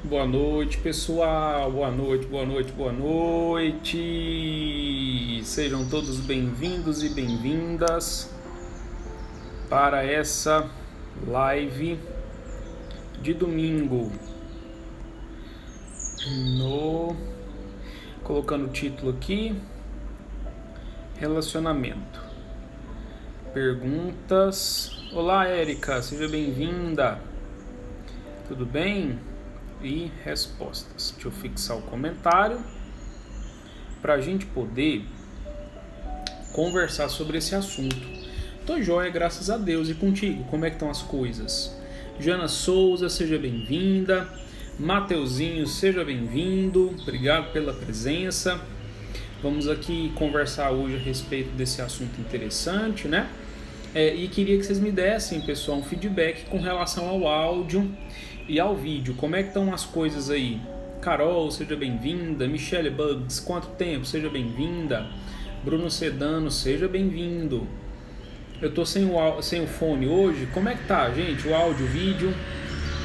Boa noite, pessoal. Boa noite, boa noite, boa noite. Sejam todos bem-vindos e bem-vindas para essa live de domingo. Colocando o título aqui: Relacionamento. Perguntas. Olá, Érica, seja bem-vinda. Tudo bem? E respostas. Deixa eu fixar o comentário para a gente poder conversar sobre esse assunto. Tô joia, graças a Deus. E contigo, como é que estão as coisas? Jana Souza, seja bem-vinda. Mateuzinho, seja bem-vindo. Obrigado pela presença. Vamos aqui conversar hoje a respeito desse assunto interessante, né? E queria que vocês me dessem, pessoal, um feedback com relação ao áudio e ao vídeo. Como é que estão as coisas aí? Carol, seja bem-vinda. Michelle Bugs, quanto tempo? Seja bem-vinda. Bruno Sedano, seja bem-vindo. Eu tô sem o fone hoje. Como é que tá, gente? O áudio, o vídeo.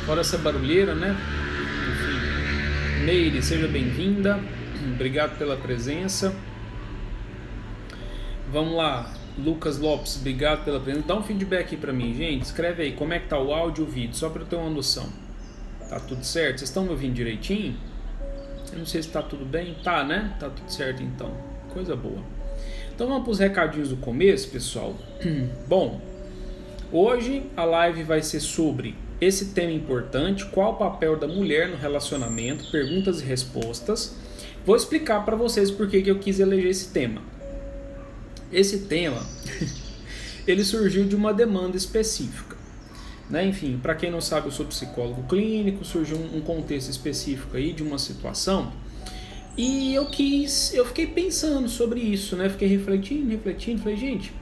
Fora essa barulheira, né? Enfim. Meire, seja bem-vinda. Obrigado pela presença. Vamos lá. Lucas Lopes, obrigado pela presença. Dá um feedback aí pra mim, gente. Escreve aí como é que tá o áudio e o vídeo, só pra eu ter uma noção. Tá tudo certo? Vocês estão me ouvindo direitinho? Eu não sei se tá tudo bem. Tá, né? Tá tudo certo então. Coisa boa. Então vamos pros recadinhos do começo, pessoal. Bom, hoje a live vai ser sobre esse tema importante, qual o papel da mulher no relacionamento, perguntas e respostas. Vou explicar pra vocês por que eu quis eleger esse tema. Esse tema, ele surgiu de uma demanda específica, né? Enfim, para quem não sabe, eu sou psicólogo clínico, surgiu um contexto específico aí de uma situação e eu fiquei pensando sobre isso, né? Fiquei refletindo, falei, gente,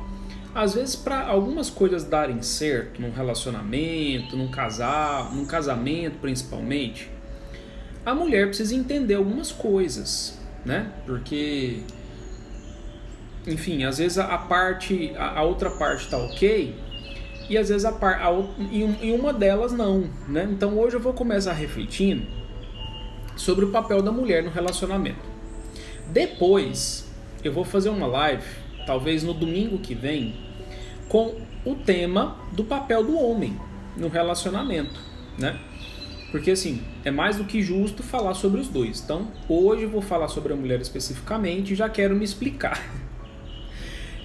às vezes para algumas coisas darem certo num relacionamento, num casamento principalmente, a mulher precisa entender algumas coisas, né? Porque enfim, às vezes a outra parte tá ok e às vezes em uma delas não, né? Então hoje eu vou começar refletindo sobre o papel da mulher no relacionamento. Depois eu vou fazer uma live, talvez no domingo que vem, com o tema do papel do homem no relacionamento, né? Porque assim, é mais do que justo falar sobre os dois. Então hoje eu vou falar sobre a mulher especificamente e já quero me explicar.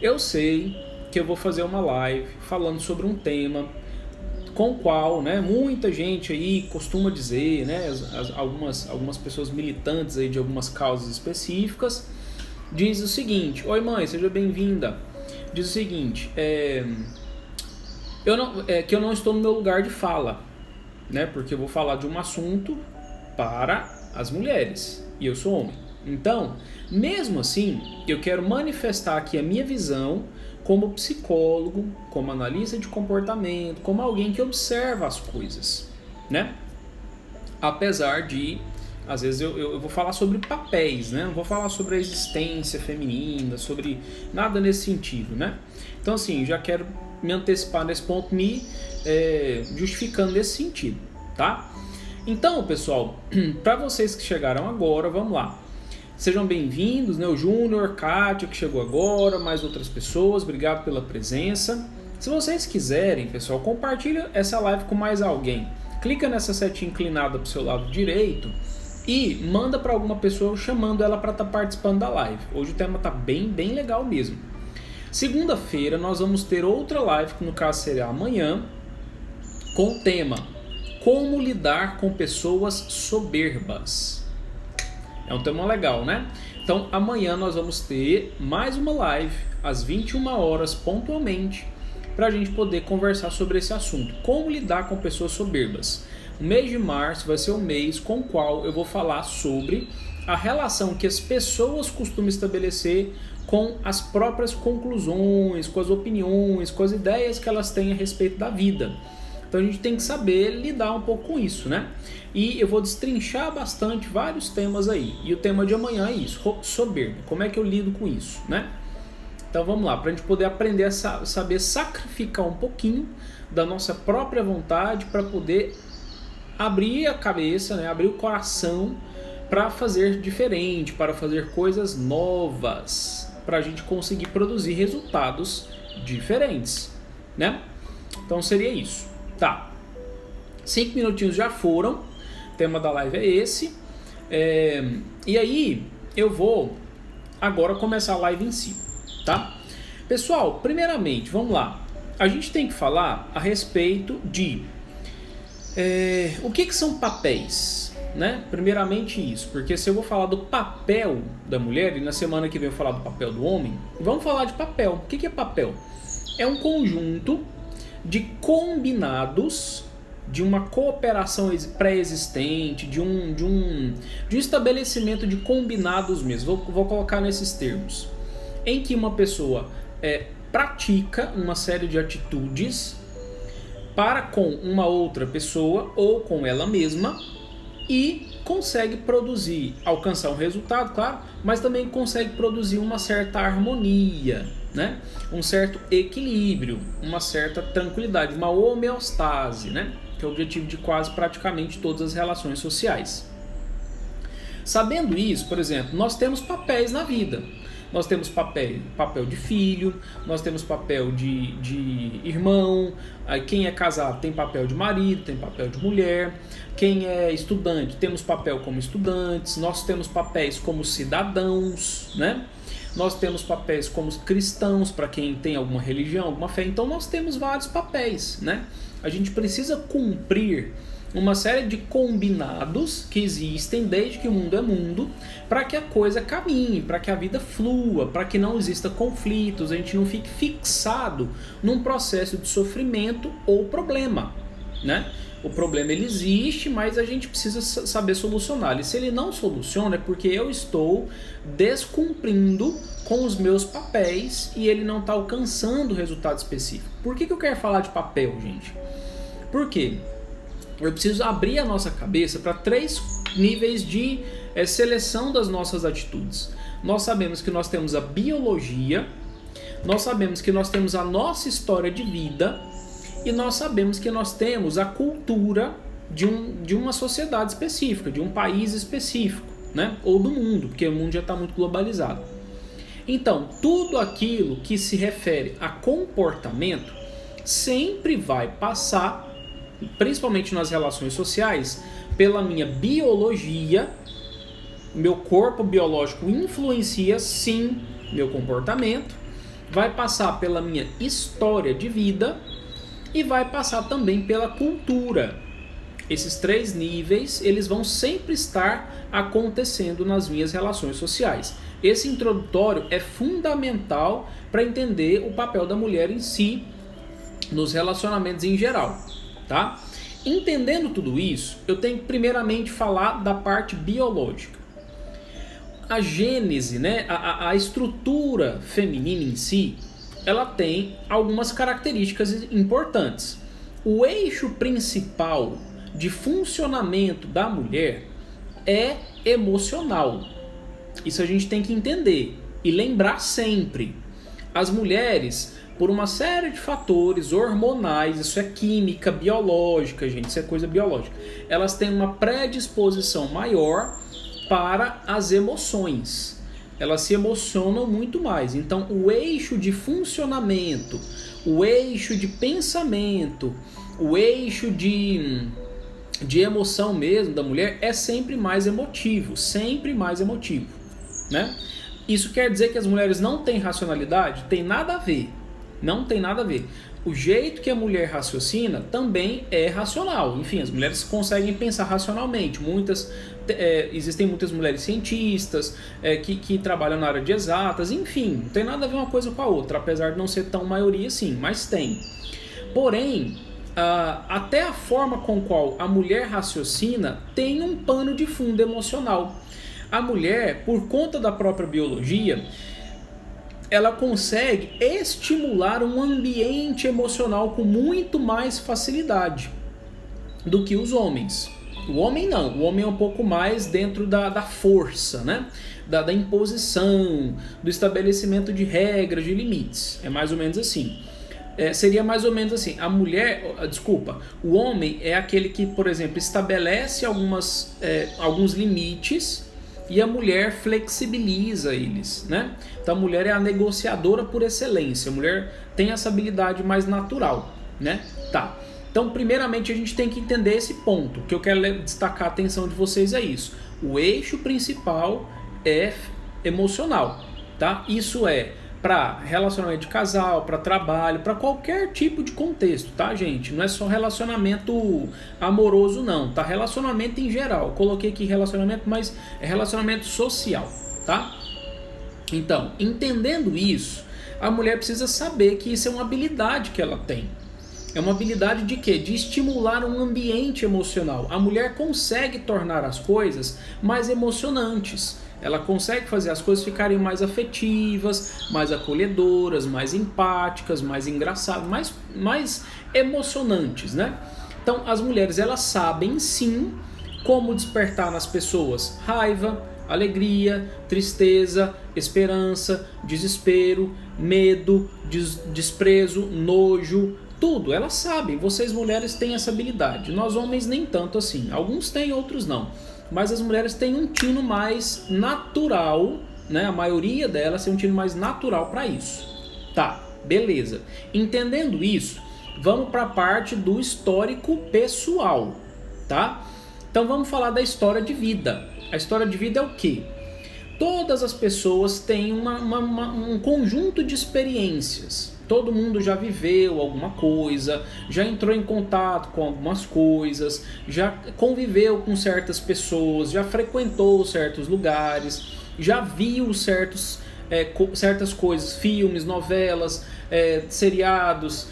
Eu sei que eu vou fazer uma live falando sobre um tema com o qual, né, muita gente aí costuma dizer, né, algumas pessoas militantes aí de algumas causas específicas, diz o seguinte: oi mãe, seja bem-vinda. Diz o seguinte, que eu não estou no meu lugar de fala, né, porque eu vou falar de um assunto para as mulheres e eu sou homem. Então, mesmo assim, eu quero manifestar aqui a minha visão como psicólogo, como analista de comportamento, como alguém que observa as coisas, né? Apesar de, às vezes, eu vou falar sobre papéis, né? Não vou falar sobre a existência feminina, sobre nada nesse sentido, né? Então, assim, já quero me antecipar nesse ponto, justificando nesse sentido, tá? Então, pessoal, para vocês que chegaram agora, vamos lá. Sejam bem-vindos, né? O Júnior, Kátia, que chegou agora, mais outras pessoas, obrigado pela presença. Se vocês quiserem, pessoal, compartilha essa live com mais alguém. Clica nessa setinha inclinada para o seu lado direito e manda para alguma pessoa chamando ela para estar participando da live. Hoje o tema está bem legal mesmo. Segunda-feira nós vamos ter outra live, que no caso será amanhã, com o tema Como lidar com pessoas soberbas. É um tema legal, né? Então amanhã nós vamos ter mais uma live às 21 horas pontualmente para a gente poder conversar sobre esse assunto. Como lidar com pessoas soberbas. O mês de março vai ser o mês com o qual eu vou falar sobre a relação que as pessoas costumam estabelecer com as próprias conclusões, com as opiniões, com as ideias que elas têm a respeito da vida. Então a gente tem que saber lidar um pouco com isso, né? E eu vou destrinchar bastante vários temas aí. E o tema de amanhã é isso, soberba. Como é que eu lido com isso, né? Então vamos lá, para a gente poder aprender a saber sacrificar um pouquinho da nossa própria vontade para poder abrir a cabeça, né, abrir o coração para fazer diferente, para fazer coisas novas, para a gente conseguir produzir resultados diferentes, né? Então seria isso. Tá. 5 minutinhos já foram. O tema da live é esse. E aí eu vou agora começar a live em si, tá? Pessoal, primeiramente, vamos lá. A gente tem que falar a respeito de o que são papéis, né? Primeiramente isso, porque se eu vou falar do papel da mulher e na semana que vem eu vou falar do papel do homem, vamos falar de papel. O que é papel? É um conjunto de combinados, de uma cooperação pré-existente, de um estabelecimento de combinados mesmo. Vou colocar nesses termos. Em que uma pessoa pratica uma série de atitudes para com uma outra pessoa ou com ela mesma e consegue produzir, alcançar um resultado, claro, mas também consegue produzir uma certa harmonia, né? Um certo equilíbrio, uma certa tranquilidade, uma homeostase, né? Que é o objetivo de quase praticamente todas as relações sociais. Sabendo isso, por exemplo, nós temos papéis na vida. Nós temos papel de filho, nós temos papel de irmão, quem é casado tem papel de marido, tem papel de mulher, quem é estudante temos papel como estudantes, nós temos papéis como cidadãos, né? Nós temos papéis como cristãos, para quem tem alguma religião, alguma fé, então nós temos vários papéis, né? A gente precisa cumprir uma série de combinados que existem desde que o mundo é mundo, para que a coisa caminhe, para que a vida flua, para que não exista conflitos, a gente não fique fixado num processo de sofrimento ou problema, né? O problema ele existe, mas a gente precisa saber solucioná-lo. E se ele não soluciona é porque eu estou descumprindo com os meus papéis e ele não está alcançando o resultado específico. Por que eu quero falar de papel, gente? Por quê? Eu preciso abrir a nossa cabeça para 3 níveis de seleção das nossas atitudes. Nós sabemos que nós temos a biologia, nós sabemos que nós temos a nossa história de vida e nós sabemos que nós temos a cultura de uma sociedade específica, de um país específico, né? Ou do mundo, porque o mundo já está muito globalizado. Então, tudo aquilo que se refere a comportamento sempre vai passar, principalmente nas relações sociais, pela minha biologia. Meu corpo biológico influencia sim meu comportamento, vai passar pela minha história de vida e vai passar também pela cultura. Esses 3 níveis, eles vão sempre estar acontecendo nas minhas relações sociais. Esse introdutório é fundamental para entender o papel da mulher em si, nos relacionamentos em geral. Tá? Entendendo tudo isso, eu tenho que primeiramente falar da parte biológica. A gênese, né, a estrutura feminina em si, ela tem algumas características importantes. O eixo principal de funcionamento da mulher é emocional. Isso a gente tem que entender e lembrar sempre. As mulheres, por uma série de fatores hormonais, isso é química, biológica, gente, isso é coisa biológica, elas têm uma predisposição maior para as emoções. Elas se emocionam muito mais. Então, o eixo de funcionamento, o eixo de pensamento, o eixo de emoção mesmo da mulher é sempre mais emotivo, né? Isso quer dizer que as mulheres não têm racionalidade? Tem nada a ver. Não tem nada a ver. O jeito que a mulher raciocina também é racional. Enfim, as mulheres conseguem pensar racionalmente. Existem muitas mulheres cientistas que trabalham na área de exatas. Enfim, não tem nada a ver uma coisa com a outra, apesar de não ser tão maioria assim, mas tem. Porém, até a forma com qual a mulher raciocina tem um pano de fundo emocional. A mulher, por conta da própria biologia, ela consegue estimular um ambiente emocional com muito mais facilidade do que os homens. O homem não, o homem é um pouco mais dentro da força, né? Da imposição, do estabelecimento de regras, de limites. É mais ou menos assim. seria mais ou menos assim, a mulher, desculpa, o homem é aquele que, por exemplo, estabelece alguns limites e a mulher flexibiliza eles, né? Então a mulher é a negociadora por excelência, a mulher tem essa habilidade mais natural, né? Tá. Então, primeiramente, a gente tem que entender esse ponto. O que eu quero destacar a atenção de vocês é isso. O eixo principal é emocional, tá? Isso é para relacionamento de casal, para trabalho, para qualquer tipo de contexto, tá, gente? Não é só relacionamento amoroso, não, tá? Relacionamento em geral. Eu coloquei aqui relacionamento, mas é relacionamento social, tá? Então, entendendo isso, a mulher precisa saber que isso é uma habilidade que ela tem. É uma habilidade de quê? De estimular um ambiente emocional. A mulher consegue tornar as coisas mais emocionantes. Ela consegue fazer as coisas ficarem mais afetivas, mais acolhedoras, mais empáticas, mais engraçadas, mais emocionantes, né? Então, as mulheres, elas sabem sim como despertar nas pessoas raiva, alegria, tristeza, esperança, desespero, medo, desprezo, nojo. Tudo, elas sabem, vocês mulheres têm essa habilidade, nós homens nem tanto assim, alguns têm, outros não, mas as mulheres têm um tino mais natural, né? A maioria delas tem um tino mais natural para isso. Tá, beleza. Entendendo isso, vamos para a parte do histórico pessoal, tá? Então vamos falar da história de vida. A história de vida é o quê? Todas as pessoas têm um conjunto de experiências. Todo mundo já viveu alguma coisa, já entrou em contato com algumas coisas, já conviveu com certas pessoas, já frequentou certos lugares, já viu certas coisas, filmes, novelas, seriados,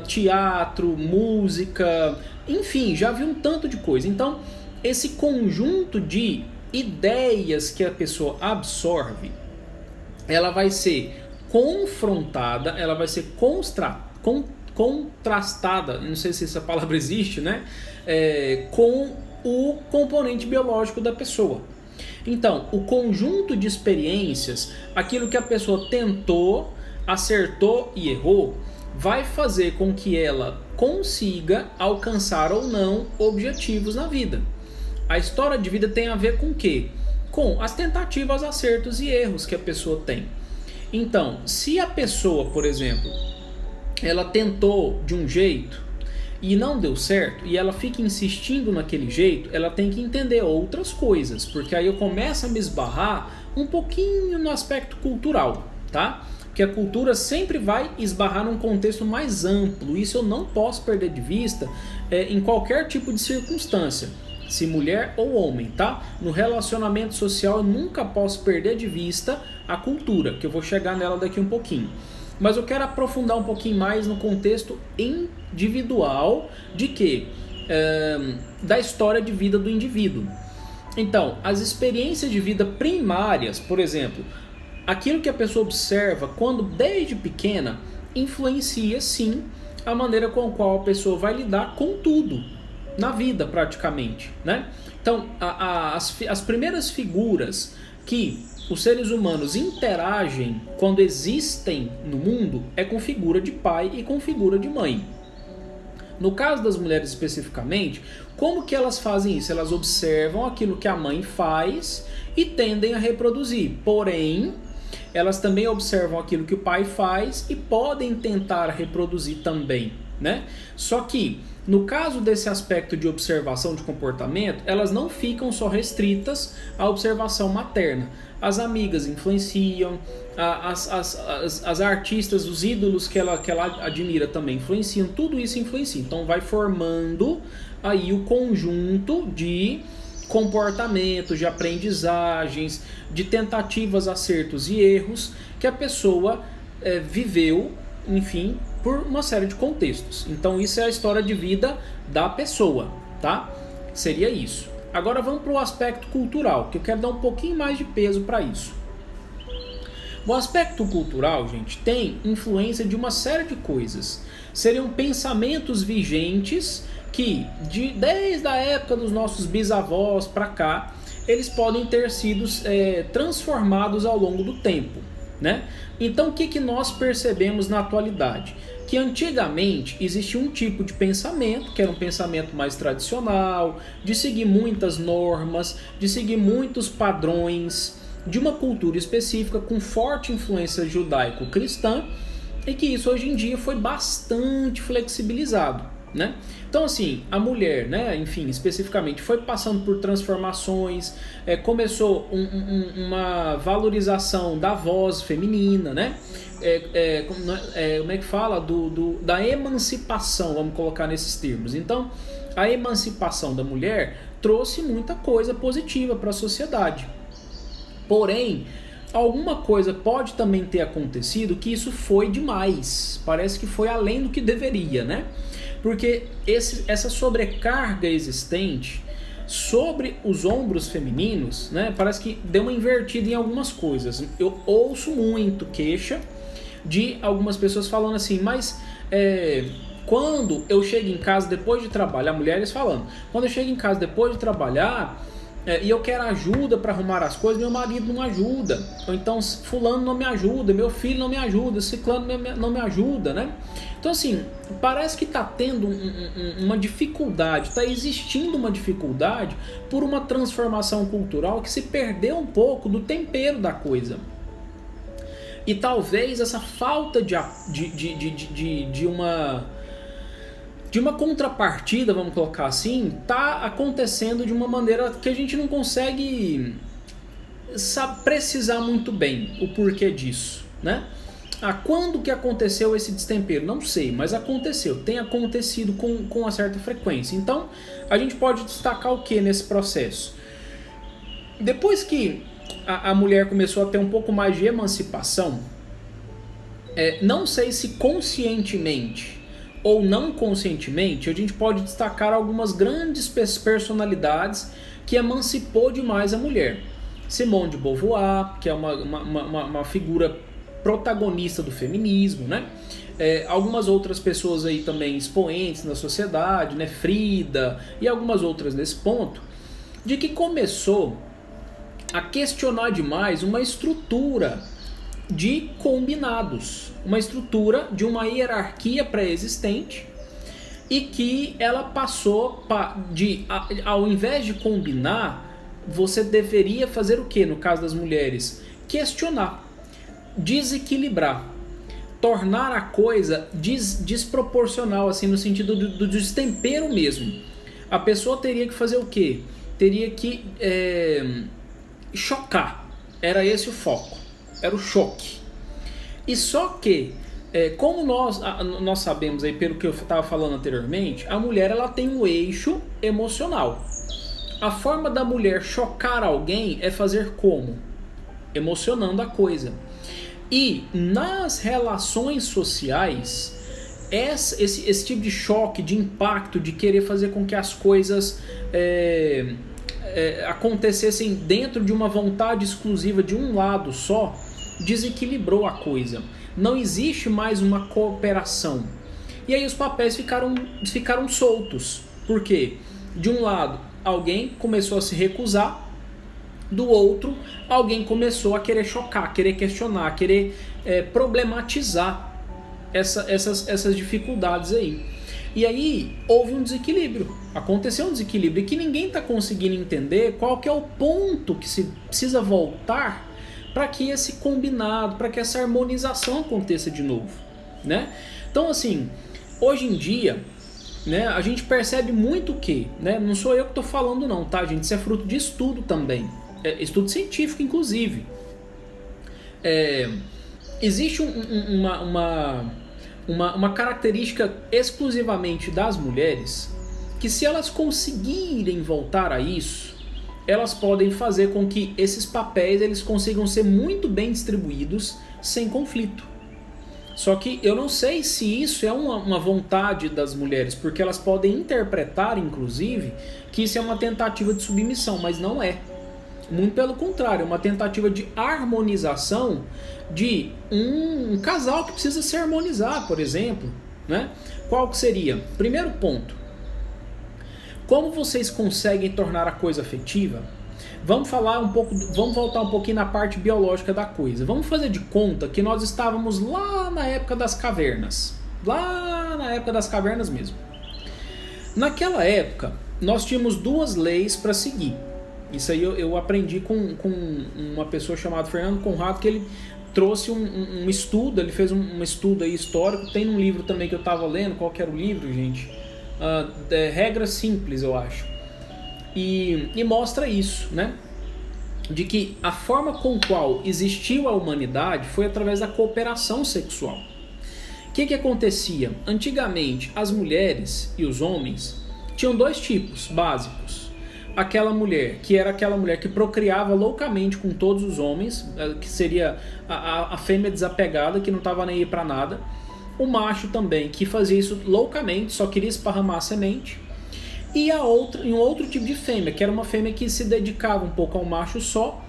teatro, música, enfim, já viu um tanto de coisa. Então, esse conjunto de ideias que a pessoa absorve, ela vai ser confrontada, ela vai ser contrastada, não sei se essa palavra existe, né? Com o componente biológico da pessoa. Então, o conjunto de experiências, aquilo que a pessoa tentou, acertou e errou, vai fazer com que ela consiga alcançar ou não objetivos na vida. A história de vida tem a ver com o quê? Com as tentativas, acertos e erros que a pessoa tem. Então, se a pessoa, por exemplo, ela tentou de um jeito e não deu certo, e ela fica insistindo naquele jeito, ela tem que entender outras coisas, porque aí eu começo a me esbarrar um pouquinho no aspecto cultural, tá? Porque a cultura sempre vai esbarrar num contexto mais amplo, isso eu não posso perder de vista em qualquer tipo de circunstância. Se mulher ou homem, tá? No relacionamento social eu nunca posso perder de vista a cultura, que eu vou chegar nela daqui um pouquinho. Mas eu quero aprofundar um pouquinho mais no contexto individual de quê? Da história de vida do indivíduo. Então, as experiências de vida primárias, por exemplo, aquilo que a pessoa observa quando desde pequena, influencia sim a maneira com a qual a pessoa vai lidar com tudo na vida praticamente, né? Então, as primeiras figuras que os seres humanos interagem quando existem no mundo é com figura de pai e com figura de mãe. No caso das mulheres especificamente, como que elas fazem isso? Elas observam aquilo que a mãe faz e tendem a reproduzir, porém, elas também observam aquilo que o pai faz e podem tentar reproduzir também, né? Só que no caso desse aspecto de observação de comportamento, elas não ficam só restritas à observação materna. As amigas influenciam, as artistas, os ídolos que ela admira também influenciam, tudo isso influencia. Então vai formando aí o conjunto de comportamentos, de aprendizagens, de tentativas, acertos e erros que a pessoa viveu, enfim, por uma série de contextos. Então isso é a história de vida da pessoa, tá? Seria isso. Agora vamos para o aspecto cultural, que eu quero dar um pouquinho mais de peso para isso. O aspecto cultural, gente, tem influência de uma série de coisas. Seriam pensamentos vigentes que, desde a época dos nossos bisavós para cá, eles podem ter sido transformados ao longo do tempo, né? Então o que nós percebemos na atualidade? Que antigamente existia um tipo de pensamento, que era um pensamento mais tradicional, de seguir muitas normas, de seguir muitos padrões de uma cultura específica com forte influência judaico-cristã, e que isso hoje em dia foi bastante flexibilizado, né? Então assim, a mulher, né, enfim, especificamente, foi passando por transformações, começou uma valorização da voz feminina, né? Como é que fala? Da emancipação, vamos colocar nesses termos. Então, a emancipação da mulher trouxe muita coisa positiva para a sociedade. Porém, alguma coisa pode também ter acontecido que isso foi demais. Parece que foi além do que deveria, né? Porque essa sobrecarga existente sobre os ombros femininos, né, parece que deu uma invertida em algumas coisas. Eu ouço muito queixa de algumas pessoas falando assim, mas quando eu chego em casa depois de trabalhar, mulheres falando, quando eu chego em casa depois de trabalhar e eu quero ajuda para arrumar as coisas, meu marido não ajuda, ou então fulano não me ajuda, meu filho não me ajuda, ciclano não me ajuda, né? Então assim, parece que está tendo uma dificuldade, está existindo uma dificuldade por uma transformação cultural que se perdeu um pouco do tempero da coisa. E talvez essa falta de uma contrapartida, vamos colocar assim, está acontecendo de uma maneira que a gente não consegue precisar muito bem o porquê disso, né? Quando que aconteceu esse destempero? Não sei, mas aconteceu, tem acontecido com uma certa frequência. Então, a gente pode destacar o que nesse processo? Depois que a mulher começou a ter um pouco mais de emancipação, não sei se conscientemente ou não conscientemente, a gente pode destacar algumas grandes personalidades que emancipou demais a mulher. Simone de Beauvoir, que é uma figura protagonista do feminismo, né? Algumas outras pessoas aí também expoentes na sociedade, né? Frida e algumas outras nesse ponto, de que começou a questionar demais uma estrutura de combinados, uma estrutura de uma hierarquia pré-existente, e que ela passou ao invés de combinar, você deveria fazer o que no caso das mulheres? Questionar, desequilibrar, tornar a coisa desproporcional, assim, no sentido do destempero mesmo. A pessoa teria que fazer o quê? Teria que chocar. Era esse o foco. Era o choque. E só que, como nós sabemos aí, pelo que eu estava falando anteriormente, a mulher ela tem um eixo emocional. A forma da mulher chocar alguém é fazer como? Emocionando a coisa. E nas relações sociais, esse tipo de choque, de impacto, de querer fazer com que as coisas acontecessem dentro de uma vontade exclusiva de um lado só, desequilibrou a coisa. Não existe mais uma cooperação. E aí os papéis ficaram soltos. Por quê? De um lado, alguém começou a se recusar. Do outro, alguém começou a querer chocar, querer questionar, querer problematizar essas dificuldades aí. E aí houve um desequilíbrio, aconteceu um desequilíbrio que ninguém está conseguindo entender qual que é o ponto que se precisa voltar para que esse combinado, para que essa harmonização aconteça de novo, né? Então assim, hoje em dia, né, a gente percebe muito que, né, não sou eu que estou falando não, tá gente? Isso é fruto de estudo também. Estudo científico, inclusive. Existe uma característica exclusivamente das mulheres que, se elas conseguirem voltar a isso, elas podem fazer com que esses papéis eles consigam ser muito bem distribuídos sem conflito. Só que eu não sei se isso é uma vontade das mulheres, porque elas podem interpretar, inclusive, que isso é uma tentativa de submissão, mas não é. Muito pelo contrário, é uma tentativa de harmonização de um casal que precisa se harmonizar, por exemplo, né? Qual que seria? Primeiro ponto, como vocês conseguem tornar a coisa afetiva? Vamos falar um pouco, vamos voltar um pouquinho na parte biológica da coisa. Vamos fazer de conta que nós estávamos lá na época das cavernas. Lá na época das cavernas mesmo. Naquela época, nós tínhamos duas leis para seguir. Isso aí eu aprendi com uma pessoa chamada Fernando Conrado, que ele trouxe um estudo, ele fez um estudo aí histórico. Tem um livro também que eu estava lendo. Qual que era o livro, gente? Regras Simples, eu acho. E mostra isso, né? De que a forma com qual existiu a humanidade foi através da cooperação sexual. O que acontecia? Antigamente, as mulheres e os homens tinham dois tipos básicos. Aquela mulher que era aquela mulher que procriava loucamente com todos os homens, que seria a fêmea desapegada, que não estava nem aí para nada. O macho também, que fazia isso loucamente, só queria esparramar a semente. E um outro tipo de fêmea, que era uma fêmea que se dedicava um pouco ao macho só,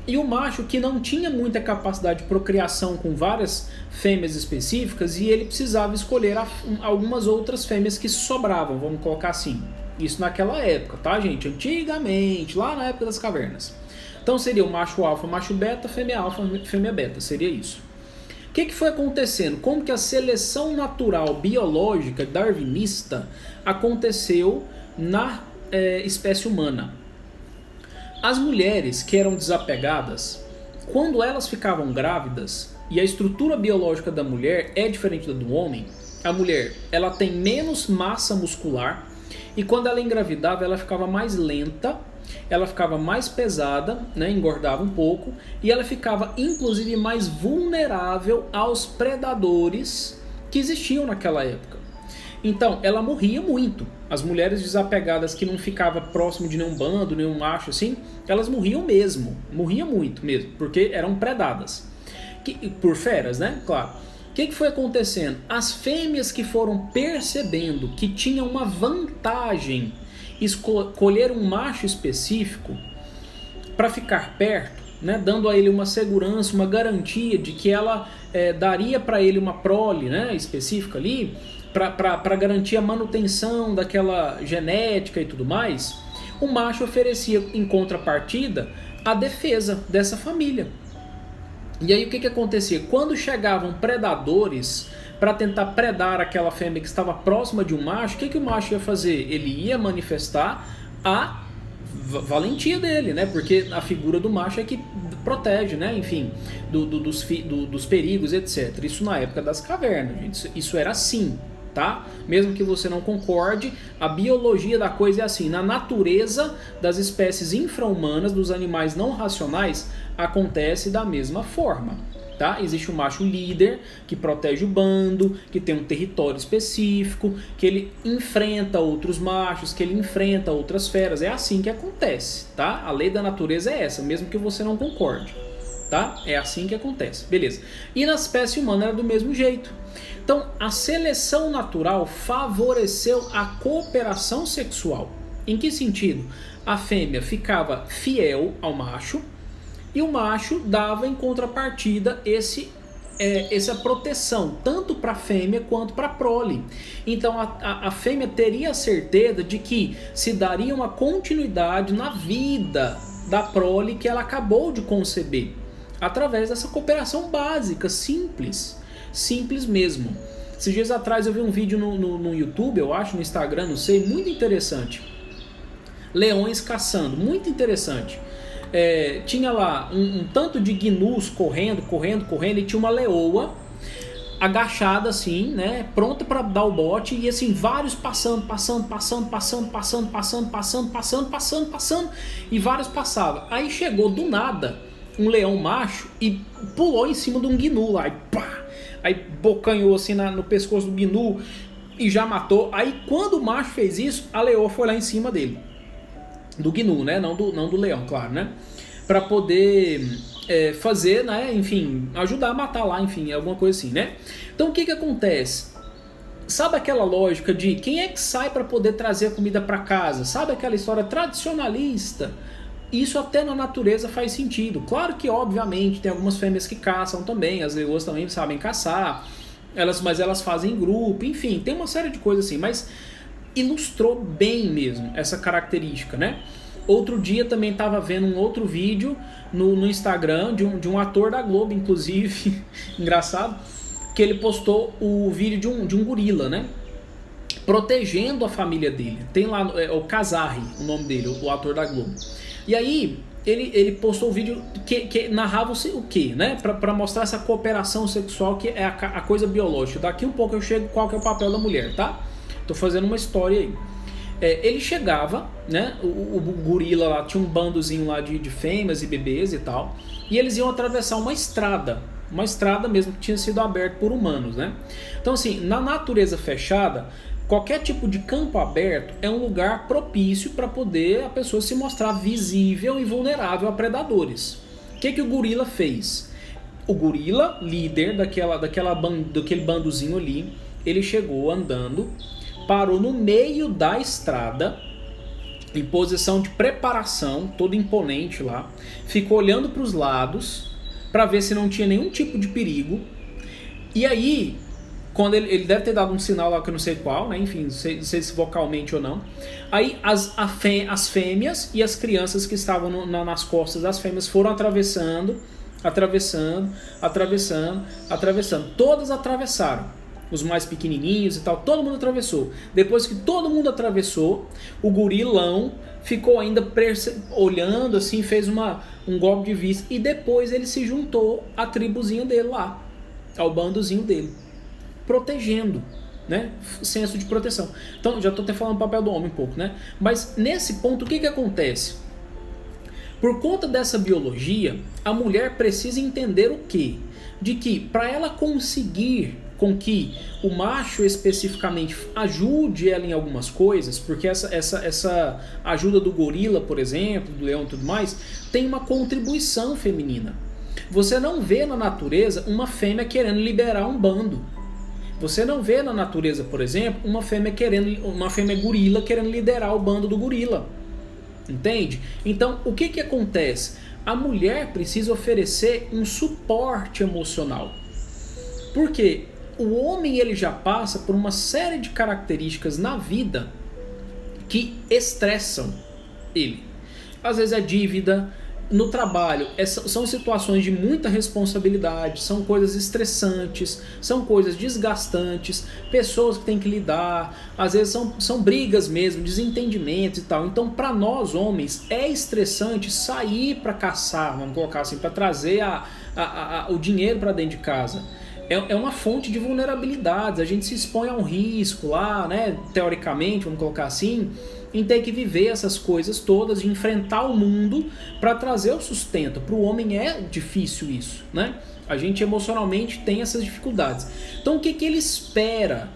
e o macho que não tinha muita capacidade de procriação com várias fêmeas específicas, e ele precisava escolher algumas outras fêmeas que sobravam, vamos colocar assim. Isso naquela época, tá, gente? Antigamente, lá na época das cavernas. Então seria o macho alfa, macho beta, fêmea alfa, fêmea beta, seria isso. O que foi acontecendo? Como que a seleção natural biológica darwinista aconteceu na espécie humana? As mulheres que eram desapegadas, quando elas ficavam grávidas, e a estrutura biológica da mulher é diferente da do homem, a mulher ela tem menos massa muscular, e quando ela engravidava ela ficava mais lenta, ela ficava mais pesada, né, engordava um pouco, e ela ficava inclusive mais vulnerável aos predadores que existiam naquela época. Então, ela morria muito. As mulheres desapegadas que não ficavam próximo de nenhum bando, nenhum macho assim, elas morriam mesmo. Morriam muito mesmo, porque eram predadas. Por feras, né? Claro. O que foi acontecendo? As fêmeas que foram percebendo que tinham uma vantagem escolher um macho específico para ficar perto, né? Dando a ele uma segurança, uma garantia de que ela daria para ele uma prole, né? Específica ali, para garantir a manutenção daquela genética e tudo mais, o macho oferecia em contrapartida a defesa dessa família. E aí o que acontecia? Quando chegavam predadores para tentar predar aquela fêmea que estava próxima de um macho, o que o macho ia fazer? Ele ia manifestar a valentia dele, né? Porque a figura do macho é que protege, né? Enfim, dos perigos, etc. Isso na época das cavernas, gente. Isso era assim. Tá? Mesmo que você não concorde, a biologia da coisa é assim. Na natureza das espécies infra-humanas, dos animais não racionais, acontece da mesma forma. Tá? Existe um macho líder que protege o bando, que tem um território específico, que ele enfrenta outros machos, que ele enfrenta outras feras. É assim que acontece. Tá? A lei da natureza é essa, mesmo que você não concorde. Tá? É assim que acontece. Beleza. E na espécie humana era do mesmo jeito. Então, a seleção natural favoreceu a cooperação sexual. Em que sentido? A fêmea ficava fiel ao macho e o macho dava em contrapartida essa proteção, tanto para a fêmea quanto para a prole. Então, a fêmea teria a certeza de que se daria uma continuidade na vida da prole que ela acabou de conceber, através dessa cooperação básica, simples mesmo. Esses dias atrás eu vi um vídeo no YouTube, eu acho, no Instagram, não sei, muito interessante. Leões caçando, muito interessante. Tinha lá um tanto de gnus correndo, e tinha uma leoa agachada assim, né, pronta para dar o bote, e assim, vários passando, e vários passavam. Aí chegou do nada um leão macho e pulou em cima de um gnu lá, e pá! Aí bocanhou assim no pescoço do gnu e já matou. Aí quando o macho fez isso, a leoa foi lá em cima dele. Do gnu, né? Não do leão, claro, né? Pra poder fazer, né? Enfim, ajudar a matar lá, enfim, alguma coisa assim, né? Então o que acontece? Sabe aquela lógica de quem é que sai para poder trazer a comida para casa? Sabe aquela história tradicionalista? Isso até na natureza faz sentido. Claro que, obviamente, tem algumas fêmeas que caçam também, as leoas também sabem caçar, mas elas fazem grupo, enfim, tem uma série de coisas assim, mas ilustrou bem mesmo essa característica, né? Outro dia também estava vendo um outro vídeo no Instagram de um ator da Globo, inclusive, engraçado, que ele postou o vídeo de um gorila, né? Protegendo a família dele. Tem lá, o Kazari, o nome dele, o ator da Globo. E aí, ele postou o vídeo que narrava o quê, né? Pra mostrar essa cooperação sexual, que é a coisa biológica. Daqui um pouco eu chego qual que é o papel da mulher, tá? Tô fazendo uma história aí. Ele chegava, né? O gorila lá tinha um bandozinho lá de fêmeas e bebês e tal. E eles iam atravessar uma estrada mesmo que tinha sido aberta por humanos, né? Então, assim, na natureza fechada, qualquer tipo de campo aberto é um lugar propício para poder a pessoa se mostrar visível e vulnerável a predadores. O que o gorila fez? O gorila, líder daquele bandozinho ali, ele chegou andando, parou no meio da estrada, em posição de preparação, todo imponente lá, ficou olhando para os lados para ver se não tinha nenhum tipo de perigo. E aí, quando ele deve ter dado um sinal lá que eu não sei qual, né? Enfim, não sei se vocalmente ou não. Aí as fêmeas e as crianças que estavam nas costas das fêmeas foram atravessando. Todas atravessaram. Os mais pequenininhos e tal, todo mundo atravessou. Depois que todo mundo atravessou, o gorilão ficou ainda olhando assim, fez um golpe de vista, e depois ele se juntou à tribuzinha dele lá, ao bandozinho dele, protegendo, né? Senso de proteção. Então, já estou até falando do papel do homem um pouco, né? Mas nesse ponto, o que acontece? Por conta dessa biologia, a mulher precisa entender o quê? De que para ela conseguir com que o macho especificamente ajude ela em algumas coisas, porque essa ajuda do gorila, por exemplo, do leão e tudo mais, tem uma contribuição feminina. Você não vê na natureza uma fêmea querendo liderar um bando. Você não vê na natureza, por exemplo, uma fêmea gorila querendo liderar o bando do gorila. Entende? Então, o que acontece? A mulher precisa oferecer um suporte emocional. Por quê? O homem ele já passa por uma série de características na vida que estressam ele. Às vezes é dívida, no trabalho são situações de muita responsabilidade, são coisas estressantes, são coisas desgastantes, pessoas que tem que lidar, às vezes são brigas mesmo, desentendimentos e tal. Então, para nós homens é estressante sair para caçar, vamos colocar assim, para trazer o dinheiro para dentro de casa. É uma fonte de vulnerabilidades, a gente se expõe a um risco lá, né, teoricamente, vamos colocar assim, em ter que viver essas coisas todas, de enfrentar o mundo para trazer o sustento. Para o homem é difícil isso, né? A gente emocionalmente tem essas dificuldades. Então o que ele espera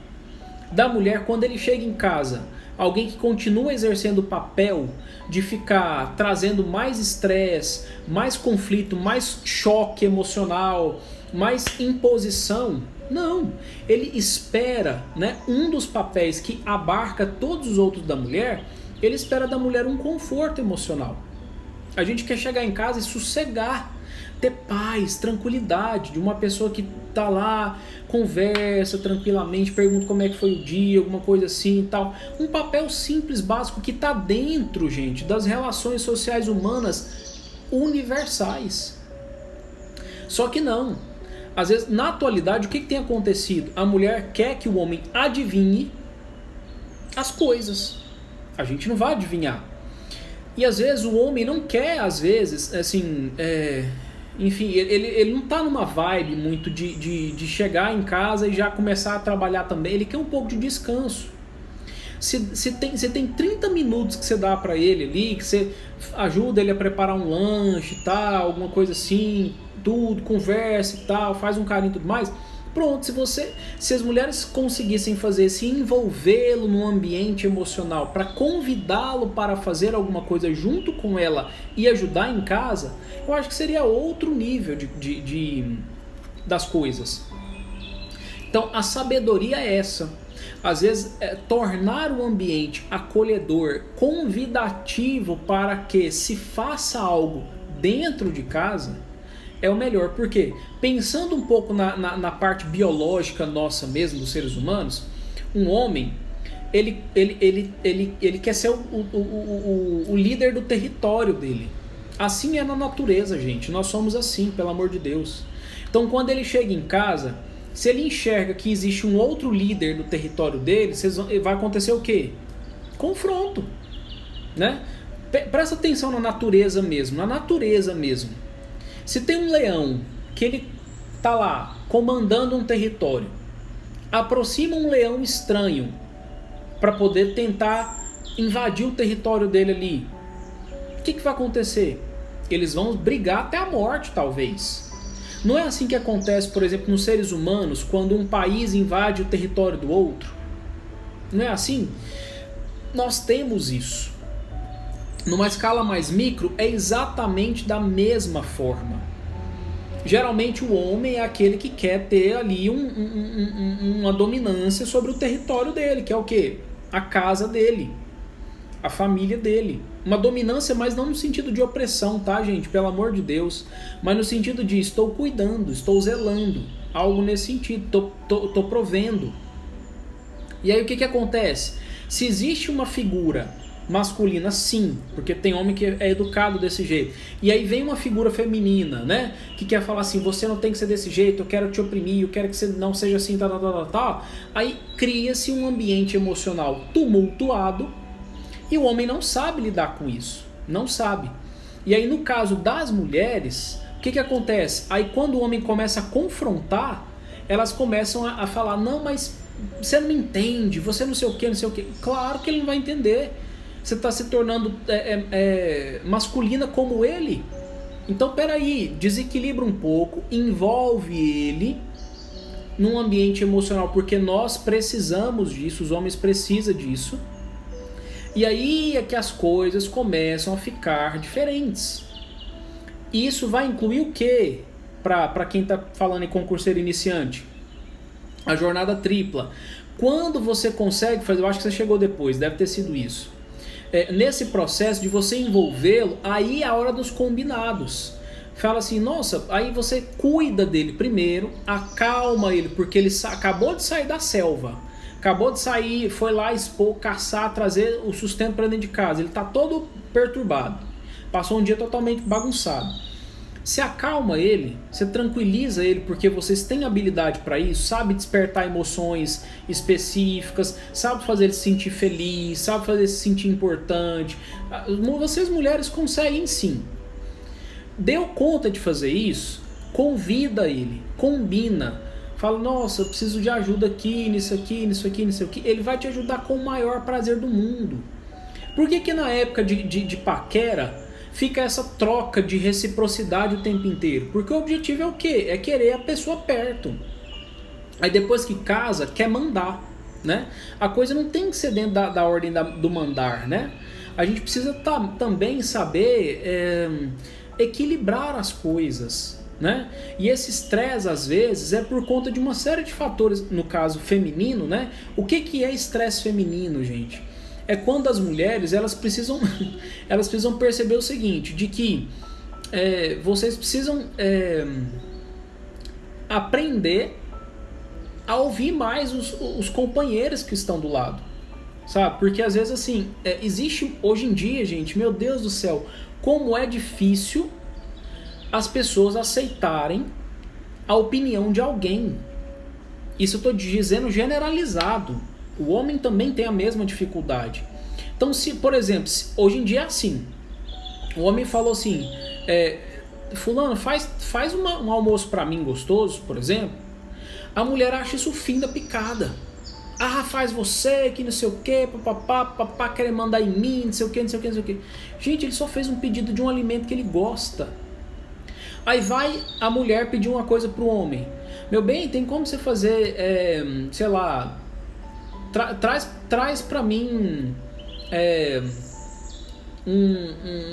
da mulher quando ele chega em casa? Alguém que continua exercendo o papel de ficar trazendo mais estresse, mais conflito, mais choque emocional, mais imposição? Não, ele espera, né, um dos papéis que abarca todos os outros da mulher, ele espera da mulher um conforto emocional. A gente quer chegar em casa e sossegar, ter paz, tranquilidade, de uma pessoa que tá lá, conversa tranquilamente, pergunta como é que foi o dia, alguma coisa assim e tal. Um papel simples, básico, que tá dentro, gente, das relações sociais humanas universais. Só que não. Às vezes, na atualidade, o que tem acontecido? A mulher quer que o homem adivinhe as coisas. A gente não vai adivinhar. E às vezes o homem não quer, às vezes, assim, enfim, ele não tá numa vibe muito de chegar em casa e já começar a trabalhar também. Ele quer um pouco de descanso. Você tem 30 minutos que você dá pra ele ali, que você ajuda ele a preparar um lanche e tal, alguma coisa assim, tudo, conversa e tal, faz um carinho e tudo mais. Pronto, se as mulheres conseguissem fazer isso, envolvê-lo num ambiente emocional para convidá-lo para fazer alguma coisa junto com ela e ajudar em casa, eu acho que seria outro nível das coisas. Então a sabedoria é essa. Às vezes, tornar o ambiente acolhedor, convidativo para que se faça algo dentro de casa, é o melhor. Por quê? Pensando um pouco na parte biológica nossa mesmo, dos seres humanos, um homem, ele quer ser o líder do território dele. Assim é na natureza, gente. Nós somos assim, pelo amor de Deus. Então, quando ele chega em casa, se ele enxerga que existe um outro líder do território dele, vai acontecer o quê? Confronto, né? Presta atenção na natureza mesmo, na natureza mesmo. Se tem um leão que ele tá lá comandando um território, aproxima um leão estranho para poder tentar invadir o território dele ali, o que vai acontecer? Eles vão brigar até a morte, talvez. Não é assim que acontece, por exemplo, nos seres humanos, quando um país invade o território do outro? Não é assim? Nós temos isso. Numa escala mais micro, é exatamente da mesma forma. Geralmente o homem é aquele que quer ter ali uma dominância sobre o território dele, que é o quê? A casa dele, a família dele. Uma dominância, mas não no sentido de opressão, tá, gente? Pelo amor de Deus. Mas no sentido de estou cuidando, estou zelando. Algo nesse sentido, tô provendo. E aí o que acontece? Se existe uma figura masculina, sim, porque tem homem que é educado desse jeito. E aí vem uma figura feminina, né? Que quer falar assim, você não tem que ser desse jeito, eu quero te oprimir, eu quero que você não seja assim, tal. Aí cria-se um ambiente emocional tumultuado e o homem não sabe lidar com isso. Não sabe. E aí no caso das mulheres, o que acontece? Aí quando o homem começa a confrontar, elas começam a falar, não, mas você não me entende, você não sei o que, não sei o que. Claro que ele não vai entender. Você está se tornando masculina como ele. Então, peraí, desequilibra um pouco, envolve ele num ambiente emocional, porque nós precisamos disso, os homens precisam disso. E aí é que as coisas começam a ficar diferentes. E isso vai incluir o quê? Para quem está falando em concurseiro iniciante? A jornada tripla. Quando você consegue fazer, eu acho que você chegou depois, deve ter sido isso. Nesse processo de você envolvê-lo, aí é a hora dos combinados. Fala assim, nossa, aí você cuida dele primeiro, acalma ele, porque ele acabou de sair da selva, acabou de sair, foi lá expor, caçar, trazer o sustento para dentro de casa, ele está todo perturbado, passou um dia totalmente bagunçado. Você acalma ele, você tranquiliza ele, porque vocês têm habilidade para isso, sabe despertar emoções específicas, sabe fazer ele se sentir feliz, sabe fazer ele se sentir importante. Vocês mulheres conseguem sim. Deu conta de fazer isso? Convida ele, combina. Fala, nossa, eu preciso de ajuda aqui, nisso aqui, nisso aqui, nisso aqui. Ele vai te ajudar com o maior prazer do mundo. Por que na época de paquera fica essa troca de reciprocidade o tempo inteiro? Porque o objetivo é o quê? É querer a pessoa perto. Aí depois que casa, quer mandar, né? A coisa não tem que ser dentro da ordem do mandar, né? A gente precisa também saber equilibrar as coisas, né? E esse estresse, às vezes, é por conta de uma série de fatores, no caso feminino, né? O que é estresse feminino, gente? É quando as mulheres elas precisam perceber o seguinte, de que vocês precisam aprender a ouvir mais os companheiros que estão do lado, sabe? Porque às vezes assim, existe hoje em dia, gente, meu Deus do céu, como é difícil as pessoas aceitarem a opinião de alguém. Isso eu estou dizendo generalizado. O homem também tem a mesma dificuldade. Então, se, por exemplo, hoje em dia é assim. O homem falou assim, fulano, faz um almoço para mim gostoso, por exemplo. A mulher acha isso o fim da picada. Ah, faz você, que não sei o que, papapá, querer mandar em mim, não sei o que, não sei o que, não sei o que. Gente, ele só fez um pedido de um alimento que ele gosta. Aí vai a mulher pedir uma coisa pro homem. Meu bem, tem como você fazer, sei lá, traz pra mim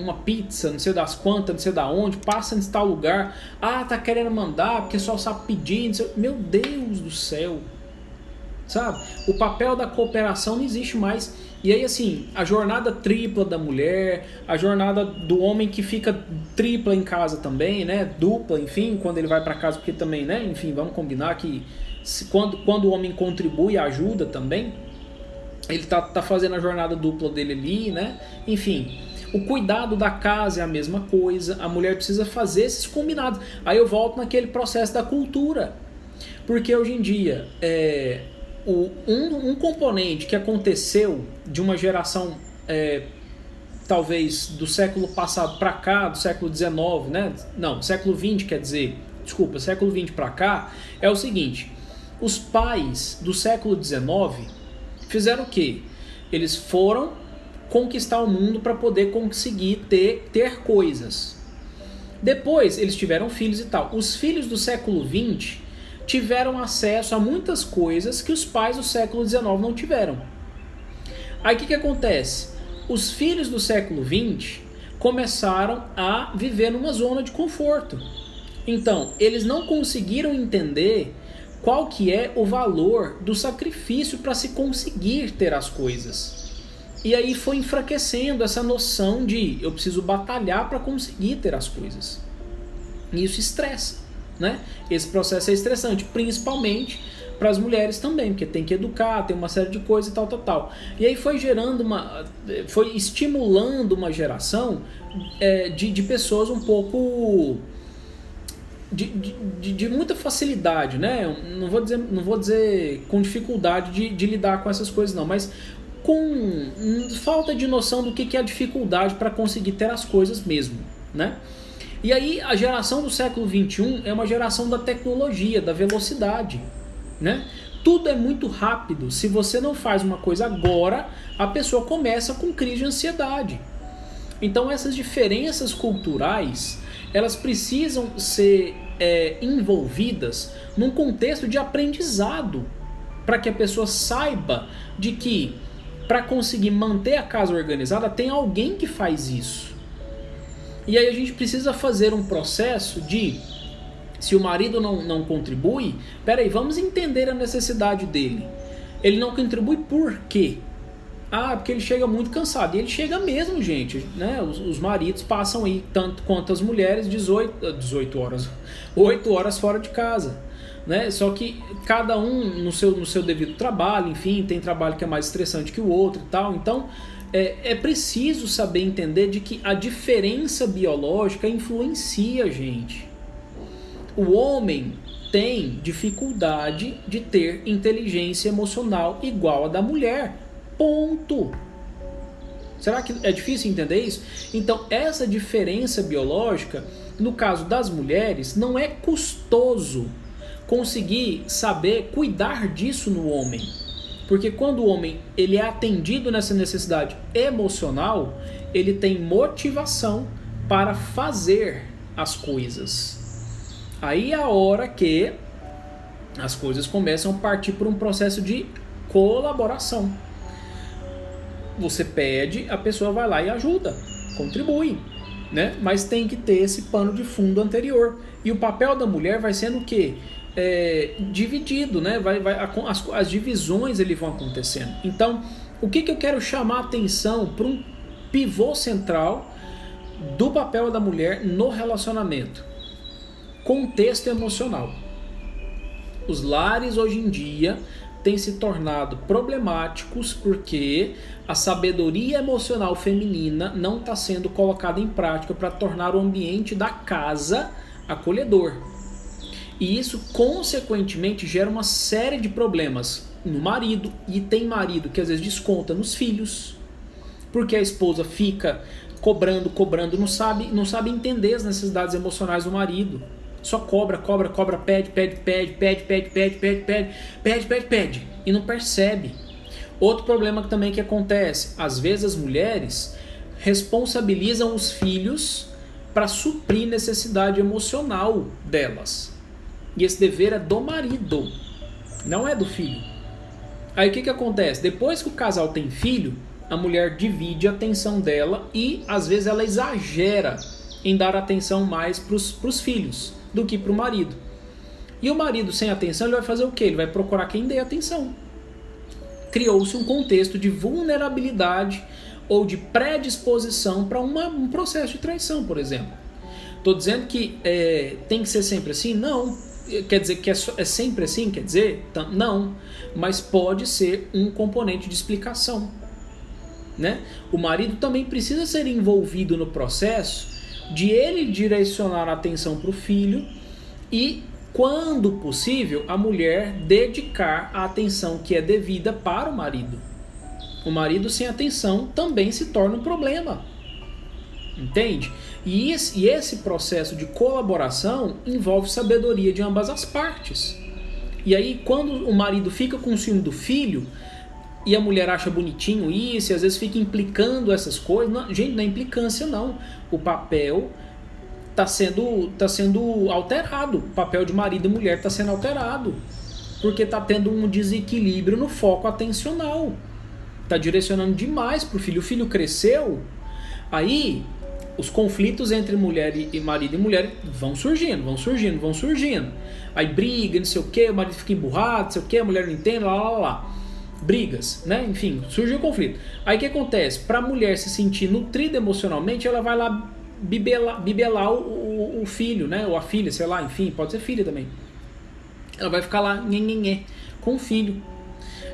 uma pizza, não sei das quantas, não sei da onde, passa em tal lugar. Ah, tá querendo mandar porque só sabe pedir, não sei. Meu Deus do céu, sabe? O papel da cooperação não existe mais. E aí assim, a jornada tripla da mulher, a jornada do homem que fica tripla em casa também, né? Dupla, enfim, quando ele vai pra casa, porque também, né? Enfim, vamos combinar que quando o homem contribui e ajuda também, ele tá fazendo a jornada dupla dele ali, né? Enfim, o cuidado da casa é a mesma coisa, a mulher precisa fazer esses combinados. Aí eu volto naquele processo da cultura, porque hoje em dia um componente que aconteceu de uma geração talvez do século passado para cá, do século XIX, né? Não, século XX, quer dizer, desculpa, século XX para cá, é o seguinte: os pais do século XIX fizeram o quê? Eles foram conquistar o mundo para poder conseguir ter coisas. Depois eles tiveram filhos e tal. Os filhos do século XX tiveram acesso a muitas coisas que os pais do século XIX não tiveram. Aí o que acontece? Os filhos do século XX começaram a viver numa zona de conforto. Então, eles não conseguiram entender qual que é o valor do sacrifício para se conseguir ter as coisas. E aí foi enfraquecendo essa noção de eu preciso batalhar para conseguir ter as coisas. E isso estressa, né? Esse processo é estressante, principalmente para as mulheres também, porque tem que educar, tem uma série de coisas e tal. E aí foi foi estimulando uma geração de pessoas um pouco de muita facilidade, né? Não vou dizer com dificuldade de lidar com essas coisas não, mas com falta de noção do que é a dificuldade para conseguir ter as coisas mesmo, né? E aí a geração do século XXI é uma geração da tecnologia, da velocidade, né? Tudo é muito rápido. Se você não faz uma coisa agora, a pessoa começa com crise de ansiedade. Então essas diferenças culturais, elas precisam ser envolvidas num contexto de aprendizado, para que a pessoa saiba de que para conseguir manter a casa organizada tem alguém que faz isso. E aí a gente precisa fazer um processo de, se o marido não contribui, peraí, vamos entender a necessidade dele. Ele não contribui por quê? Porque ele chega muito cansado. E ele chega mesmo, gente, né? Os maridos passam aí, tanto quanto as mulheres, 8 horas fora de casa, né? Só que cada um no seu devido trabalho, enfim, tem trabalho que é mais estressante que o outro e tal. Então é preciso saber entender de que a diferença biológica influencia a gente. O homem tem dificuldade de ter inteligência emocional igual a da mulher. Ponto. Será que é difícil entender isso? Então, essa diferença biológica, no caso das mulheres, não é custoso conseguir saber cuidar disso no homem. Porque quando o homem ele é atendido nessa necessidade emocional, ele tem motivação para fazer as coisas. Aí é a hora que as coisas começam a partir por um processo de colaboração. Você pede, a pessoa vai lá e ajuda, contribui, né? Mas tem que ter esse pano de fundo anterior. E o papel da mulher vai sendo o quê? Dividido, né? As divisões ali vão acontecendo. Então, o que eu quero chamar a atenção para um pivô central do papel da mulher no relacionamento? Contexto emocional. Os lares hoje em dia têm se tornado problemáticos porque a sabedoria emocional feminina não está sendo colocada em prática para tornar o ambiente da casa acolhedor. E isso, consequentemente, gera uma série de problemas no marido, e tem marido que às vezes desconta nos filhos, porque a esposa fica cobrando, não sabe entender as necessidades emocionais do marido. Só cobra, pede, e não percebe. Outro problema também que acontece, às vezes as mulheres responsabilizam os filhos para suprir necessidade emocional delas. E esse dever é do marido, não é do filho. Aí o que acontece? Depois que o casal tem filho, a mulher divide a atenção dela e às vezes ela exagera em dar atenção mais para os filhos do que para o marido. E o marido sem atenção, ele vai fazer o quê? Ele vai procurar quem dê atenção. Criou-se um contexto de vulnerabilidade ou de predisposição para um processo de traição, por exemplo. Estou dizendo que tem que ser sempre assim? Não. Quer dizer que é sempre assim? Quer dizer? Não. Mas pode ser um componente de explicação. Né? O marido também precisa ser envolvido no processo de ele direcionar a atenção para o filho e, quando possível, a mulher dedicar a atenção que é devida para o marido. O marido sem atenção também se torna um problema. Entende? E esse processo de colaboração envolve sabedoria de ambas as partes. E aí, quando o marido fica com o ciúme do filho e a mulher acha bonitinho isso, e às vezes fica implicando essas coisas, não, gente, não é implicância não. O papel está sendo alterado. O papel de marido e mulher está sendo alterado. Porque está tendo um desequilíbrio no foco atencional. Está direcionando demais para o filho. O filho cresceu, aí os conflitos entre marido e mulher vão surgindo. Aí briga, não sei o que, o marido fica emburrado, não sei o que, a mulher não entende, lá. Brigas, né? Enfim, surge o conflito. Aí o que acontece? Para a mulher se sentir nutrida emocionalmente, ela vai lá bibelar o filho, né? Ou a filha, sei lá, enfim, pode ser filha também. Ela vai ficar lá com o filho.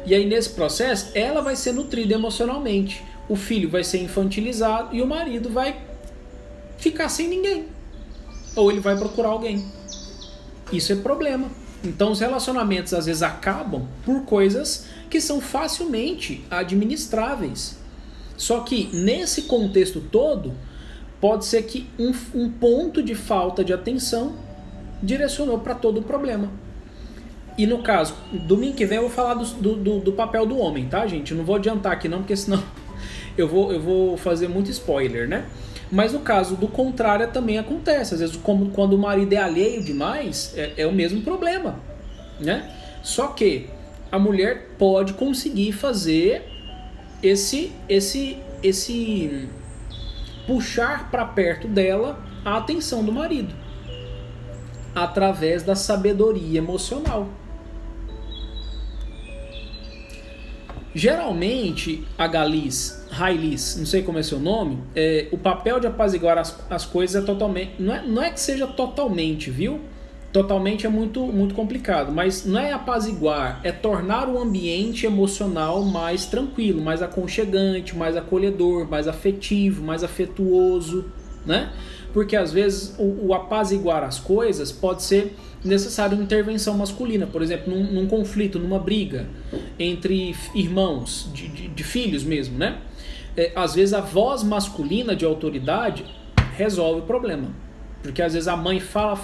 E aí nesse processo, ela vai ser nutrida emocionalmente. O filho vai ser infantilizado e o marido vai ficar sem ninguém. Ou ele vai procurar alguém. Isso é problema. Então os relacionamentos às vezes acabam por coisas que são facilmente administráveis. Só que nesse contexto todo, pode ser que um ponto de falta de atenção direcionou para todo o problema. E no caso, domingo que vem eu vou falar do papel do homem, tá, gente? Eu não vou adiantar aqui não, porque senão eu vou fazer muito spoiler, né? Mas no caso do contrário também acontece. Às vezes quando o marido é alheio demais, é o mesmo problema, né? Só que a mulher pode conseguir fazer esse puxar para perto dela a atenção do marido através da sabedoria emocional. Geralmente, a Railis, não sei como é seu nome, o papel de apaziguar as coisas é totalmente... Não é que seja totalmente, viu? Totalmente é muito, muito complicado, mas não é apaziguar, é tornar o ambiente emocional mais tranquilo, mais aconchegante, mais acolhedor, mais afetivo, mais afetuoso, né? Porque às vezes o apaziguar as coisas pode ser necessário intervenção masculina, por exemplo, num conflito, numa briga entre irmãos, de filhos mesmo, né? Às vezes a voz masculina de autoridade resolve o problema. Porque às vezes a mãe fala,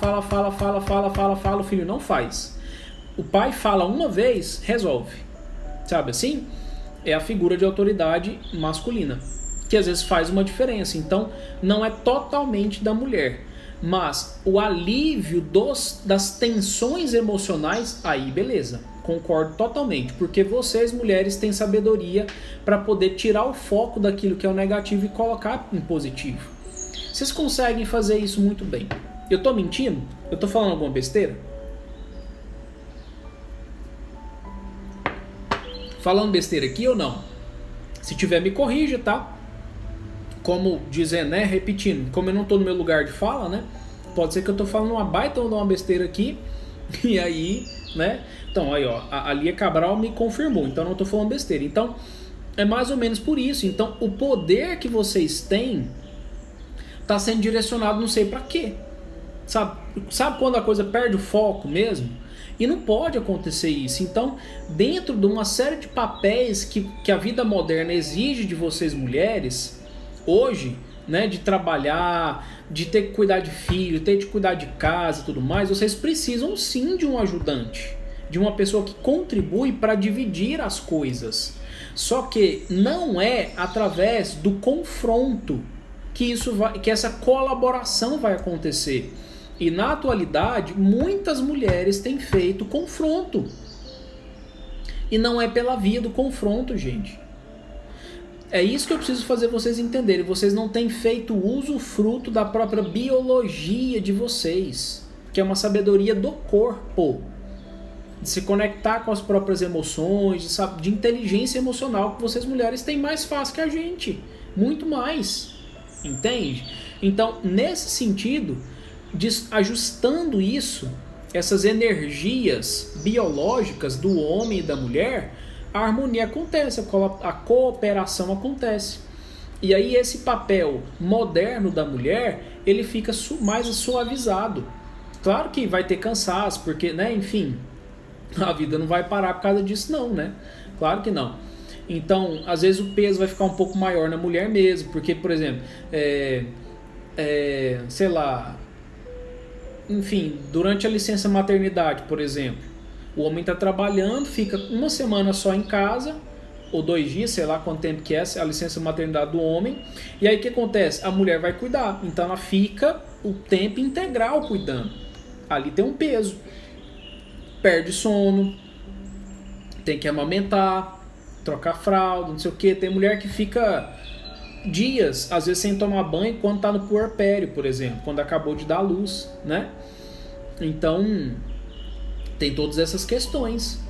o filho não faz. O pai fala uma vez, resolve. Sabe assim? É a figura de autoridade masculina, que às vezes faz uma diferença. Então, não é totalmente da mulher. Mas o alívio das tensões emocionais, aí beleza. Concordo totalmente. Porque vocês, mulheres, têm sabedoria para poder tirar o foco daquilo que é o negativo e colocar em positivo. Vocês conseguem fazer isso muito bem. Eu tô mentindo? Eu tô falando alguma besteira? Falando besteira aqui ou não? Se tiver, me corrija, tá? Como dizendo, né? Repetindo. Como eu não tô no meu lugar de fala, né? Pode ser que eu tô falando uma baita ou uma besteira aqui. E aí, né? Então, aí, ó. A Lia Cabral me confirmou. Então, eu não tô falando besteira. Então, é mais ou menos por isso. Então, o poder que vocês têm está sendo direcionado não sei para quê. Sabe quando a coisa perde o foco mesmo? E não pode acontecer isso. Então, dentro de uma série de papéis que a vida moderna exige de vocês mulheres, hoje, né, de trabalhar, de ter que cuidar de filho, ter que cuidar de casa e tudo mais, vocês precisam sim de um ajudante, de uma pessoa que contribui para dividir as coisas. Só que não é através do confronto que essa colaboração vai acontecer. E na atualidade, muitas mulheres têm feito confronto. E não é pela via do confronto, gente. É isso que eu preciso fazer vocês entenderem. Vocês não têm feito fruto da própria biologia de vocês, que é uma sabedoria do corpo, de se conectar com as próprias emoções, de inteligência emocional, que vocês mulheres têm mais fácil que a gente. Muito mais. Entende? Então, nesse sentido, ajustando isso, essas energias biológicas do homem e da mulher, a harmonia acontece, a cooperação acontece. E aí esse papel moderno da mulher, ele fica mais suavizado. Claro que vai ter cansaço, porque, né, enfim, a vida não vai parar por causa disso não, né? Claro que não. Então, às vezes o peso vai ficar um pouco maior na mulher mesmo, porque, por exemplo, sei lá, enfim, durante a licença maternidade, por exemplo, o homem está trabalhando, fica uma semana só em casa, ou 2 dias, sei lá quanto tempo que é a licença maternidade do homem, e aí o que acontece? A mulher vai cuidar, então ela fica o tempo integral cuidando. Ali tem um peso, perde sono, tem que amamentar, trocar fralda, não sei o que. Tem mulher que fica dias, às vezes sem tomar banho, quando está no puerpério, por exemplo, quando acabou de dar luz, né? Então, tem todas essas questões.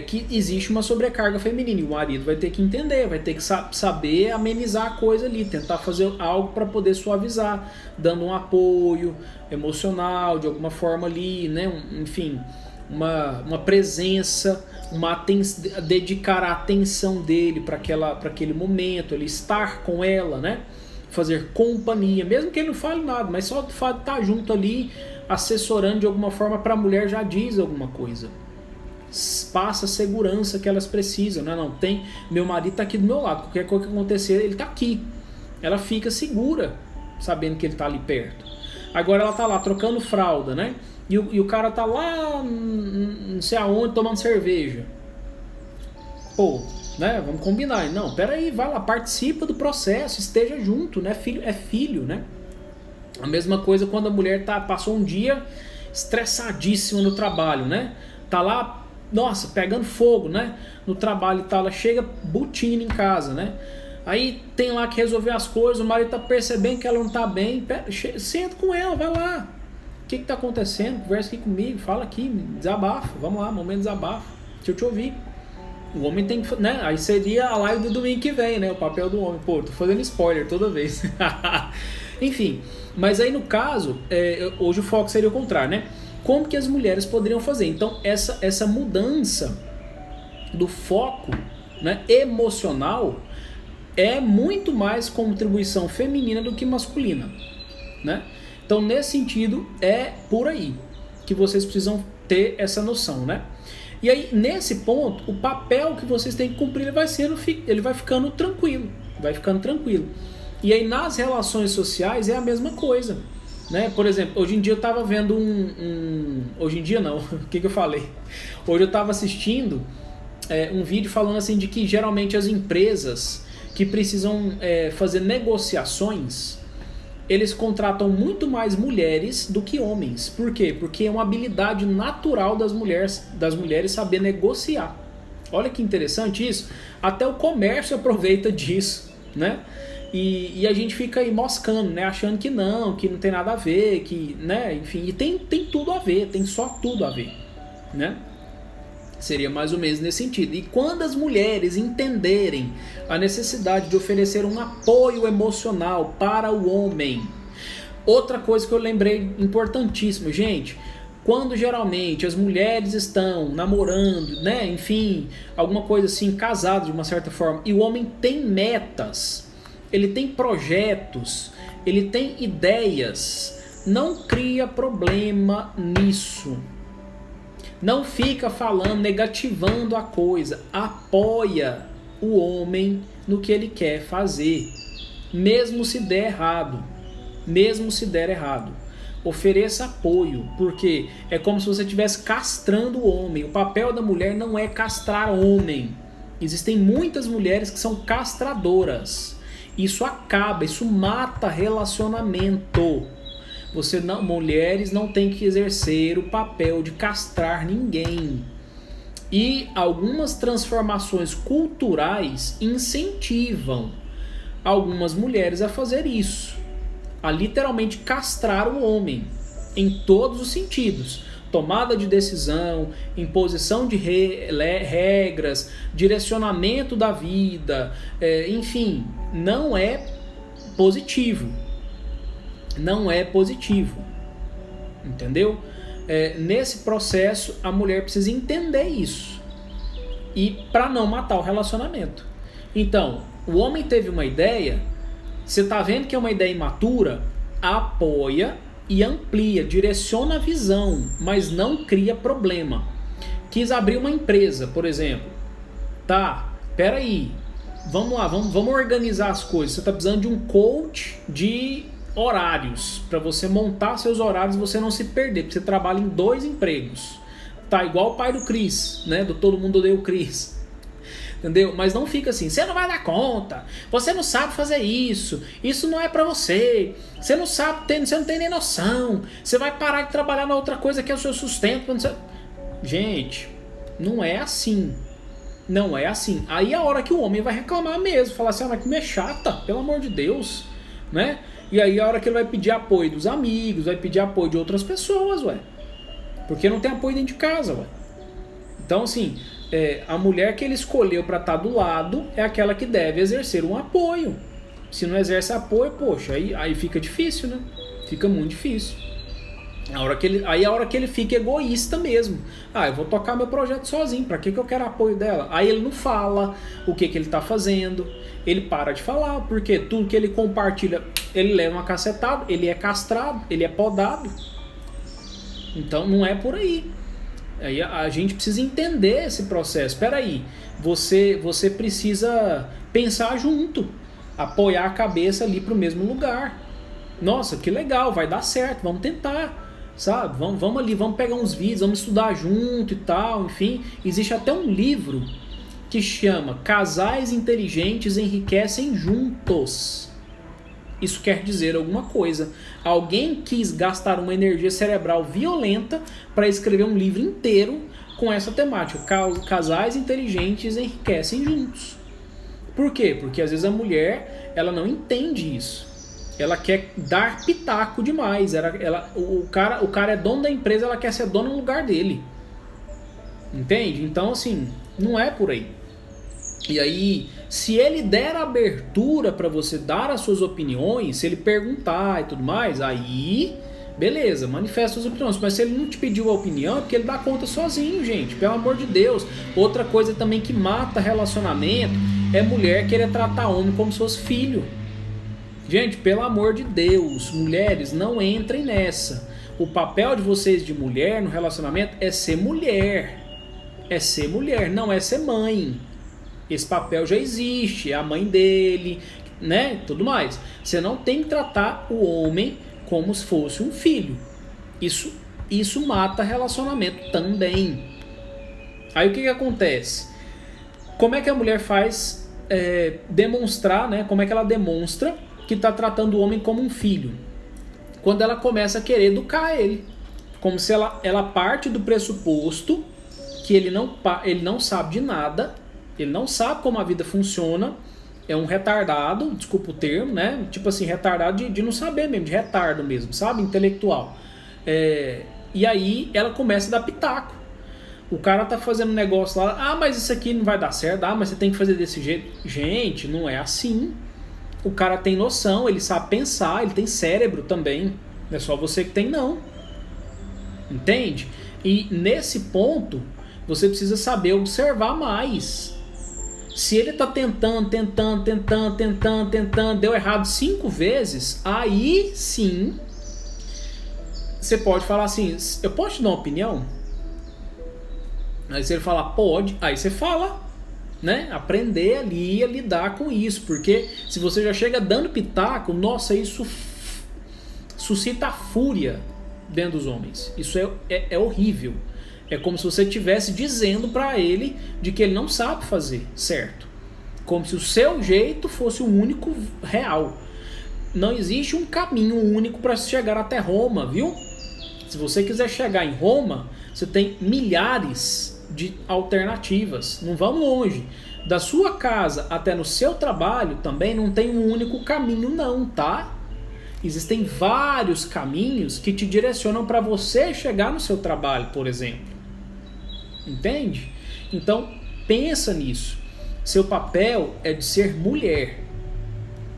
Que existe uma sobrecarga feminina e o marido vai ter que entender, vai ter que saber amenizar a coisa ali, tentar fazer algo para poder suavizar, dando um apoio emocional de alguma forma ali, né? Enfim, uma presença, dedicar a atenção dele para aquele momento, ele estar com ela, né? Fazer companhia, mesmo que ele não fale nada, mas só o fato de estar junto ali, assessorando de alguma forma para a mulher já diz alguma coisa. Passa a segurança que elas precisam, né? Não tem, meu marido tá aqui do meu lado, qualquer coisa que acontecer, ele tá aqui. Ela fica segura, sabendo que ele tá ali perto. Agora ela tá lá trocando fralda, né? E o cara tá lá, não sei aonde, tomando cerveja. Pô, né? Vamos combinar. Não, peraí, vai lá, participa do processo, esteja junto, né? Filho é filho, né? A mesma coisa quando a mulher passou um dia estressadíssima no trabalho, né? Tá lá, nossa, pegando fogo, né? No trabalho e tal, ela chega butindo em casa, né? Aí tem lá que resolver as coisas, o marido tá percebendo que ela não tá bem, senta com ela, vai lá. O que tá acontecendo? Conversa aqui comigo, fala aqui, desabafa, vamos lá, momento de desabafo, deixa eu te ouvir. O homem tem que, né? Aí seria a live do domingo que vem, né? O papel do homem. Pô, tô fazendo spoiler toda vez. Enfim, mas aí no caso, hoje o foco seria o contrário, né? Como que as mulheres poderiam fazer? Então, essa mudança do foco, né, emocional é muito mais contribuição feminina do que masculina, né? Então, nesse sentido, é por aí que vocês precisam ter essa noção, né? E aí, nesse ponto, o papel que vocês têm que cumprir ele vai ficando tranquilo, E aí, nas relações sociais, é a mesma coisa. Né? Por exemplo, hoje em dia eu estava vendo hoje em dia não, o que eu falei? Hoje eu estava assistindo um vídeo falando assim de que geralmente as empresas que precisam fazer negociações, eles contratam muito mais mulheres do que homens. Por quê? Porque é uma habilidade natural das mulheres saber negociar. Olha que interessante isso. Até o comércio aproveita disso, né? E a gente fica aí moscando, né? Achando que não tem nada a ver, que, né? Enfim, e tem tudo a ver, tem só tudo a ver, né? Seria mais ou menos nesse sentido. E quando as mulheres entenderem a necessidade de oferecer um apoio emocional para o homem, outra coisa que eu lembrei importantíssimo, gente, quando geralmente as mulheres estão namorando, né? Enfim, alguma coisa assim, casadas de uma certa forma, e o homem tem metas, ele tem projetos, ele tem ideias, não cria problema nisso. Não fica falando, negativando a coisa, apoia o homem no que ele quer fazer, mesmo se der errado, ofereça apoio, porque é como se você estivesse castrando o homem. O papel da mulher não é castrar o homem, existem muitas mulheres que são castradoras. Isso acaba, isso mata relacionamento. Mulheres não têm que exercer o papel de castrar ninguém. E algumas transformações culturais incentivam algumas mulheres a fazer isso, a literalmente castrar o homem em todos os sentidos. Tomada de decisão, imposição de regras, direcionamento da vida, enfim, não é positivo. Entendeu? nesse processo, a mulher precisa entender isso. E para não matar o relacionamento. Então, o homem teve uma ideia, você tá vendo que é uma ideia imatura, apoia e amplia, direciona a visão, mas não cria problema. Quis abrir uma empresa, por exemplo. Tá, peraí, vamos lá, vamos organizar as coisas. Você está precisando de um coach de horários, para você montar seus horários e você não se perder, porque você trabalha em 2 empregos. Tá igual o pai do Chris, né? Do Todo Mundo Odeia o Chris. Entendeu? Mas não fica assim, você não vai dar conta, você não sabe fazer isso não é pra você, você não sabe, você não tem nem noção, você vai parar de trabalhar na outra coisa que é o seu sustento. Gente, não é assim. Não é assim. Aí é a hora que o homem vai reclamar mesmo, falar assim, mas que me é chata, pelo amor de Deus, né? E aí a hora que ele vai pedir apoio dos amigos, vai pedir apoio de outras pessoas, ué. Porque não tem apoio dentro de casa, ué. Então, assim, a mulher que ele escolheu para estar do lado é aquela que deve exercer um apoio. Se não exerce apoio, poxa, aí fica difícil, né? Fica muito difícil. Aí a hora que ele fica egoísta mesmo. Eu vou tocar meu projeto sozinho, pra que eu quero apoio dela? Aí ele não fala o que ele tá fazendo, ele para de falar, porque tudo que ele compartilha, ele leva uma cacetada, ele é castrado, ele é podado. Então não é por aí. Aí a gente precisa entender esse processo. Espera aí, você precisa pensar junto, apoiar a cabeça ali pro mesmo lugar. Nossa, que legal, vai dar certo, vamos tentar. Sabe, vamos ali, vamos pegar uns vídeos, vamos estudar junto e tal, enfim. Existe até um livro que chama Casais Inteligentes Enriquecem Juntos. Isso quer dizer alguma coisa. Alguém quis gastar uma energia cerebral violenta para escrever um livro inteiro com essa temática. Casais inteligentes enriquecem juntos. Por quê? Porque às vezes a mulher, ela não entende isso. Ela quer dar pitaco demais. O cara é dono da empresa, ela quer ser dona no lugar dele. Entende? Então, assim, não é por aí. E aí, se ele der abertura para você dar as suas opiniões, se ele perguntar e tudo mais, aí, beleza, manifesta suas opiniões. Mas se ele não te pediu a opinião, é porque ele dá conta sozinho, gente. Pelo amor de Deus. Outra coisa também que mata relacionamento é mulher querer tratar homem como se fosse filho. Gente, pelo amor de Deus, mulheres, não entrem nessa. O papel de vocês de mulher no relacionamento é ser mulher. É ser mulher, não é ser mãe. Esse papel já existe, é a mãe dele, né? Tudo mais. Você não tem que tratar o homem como se fosse um filho. Isso mata relacionamento também. Aí o que acontece? Como é que a mulher faz demonstrar, né? Como é que ela demonstra que está tratando o homem como um filho? Quando ela começa a querer educar ele, como se ela parte do pressuposto que ele não sabe de nada, ele não sabe como a vida funciona, é um retardado, desculpa o termo, né? Tipo assim, retardado de não saber mesmo, de retardo mesmo, sabe? Intelectual. E aí ela começa a dar pitaco. O cara tá fazendo um negócio lá, mas isso aqui não vai dar certo, mas você tem que fazer desse jeito. Gente, não é assim. O cara tem noção, ele sabe pensar, ele tem cérebro também. Não é só você que tem, não. Entende? E nesse ponto, você precisa saber observar mais. Se ele tá tentando, deu errado 5 vezes, aí sim, você pode falar assim, eu posso te dar uma opinião? Aí se ele falar, pode, aí você fala. Né? Aprender ali a lidar com isso, porque se você já chega dando pitaco, nossa, isso suscita a fúria dentro dos homens. Isso é horrível. É como se você estivesse dizendo para ele de que ele não sabe fazer certo, como se o seu jeito fosse o único real. Não existe um caminho único para chegar até Roma, viu? Se você quiser chegar em Roma, você tem milhares de alternativas. Não vamos longe. Da sua casa até no seu trabalho também não tem um único caminho não, tá? Existem vários caminhos que te direcionam para você chegar no seu trabalho, por exemplo. Entende? Então, pensa nisso. Seu papel é de ser mulher,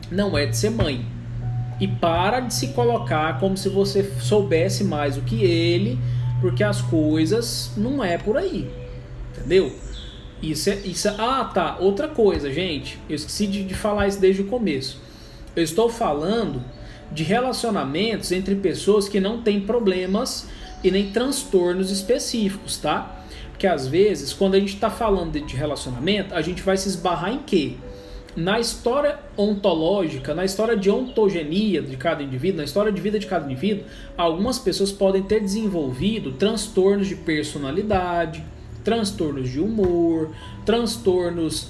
não é de ser mãe. E para de se colocar como se você soubesse mais do que ele, porque as coisas não é por aí, entendeu? Tá, outra coisa, gente, eu esqueci de falar isso desde o começo. Eu estou falando de relacionamentos entre pessoas que não têm problemas e nem transtornos específicos, tá? Porque às vezes, quando a gente está falando de relacionamento, a gente vai se esbarrar em quê? Na história ontológica, na história de ontogenia de cada indivíduo, na história de vida de cada indivíduo, algumas pessoas podem ter desenvolvido transtornos de personalidade, transtornos de humor, transtornos,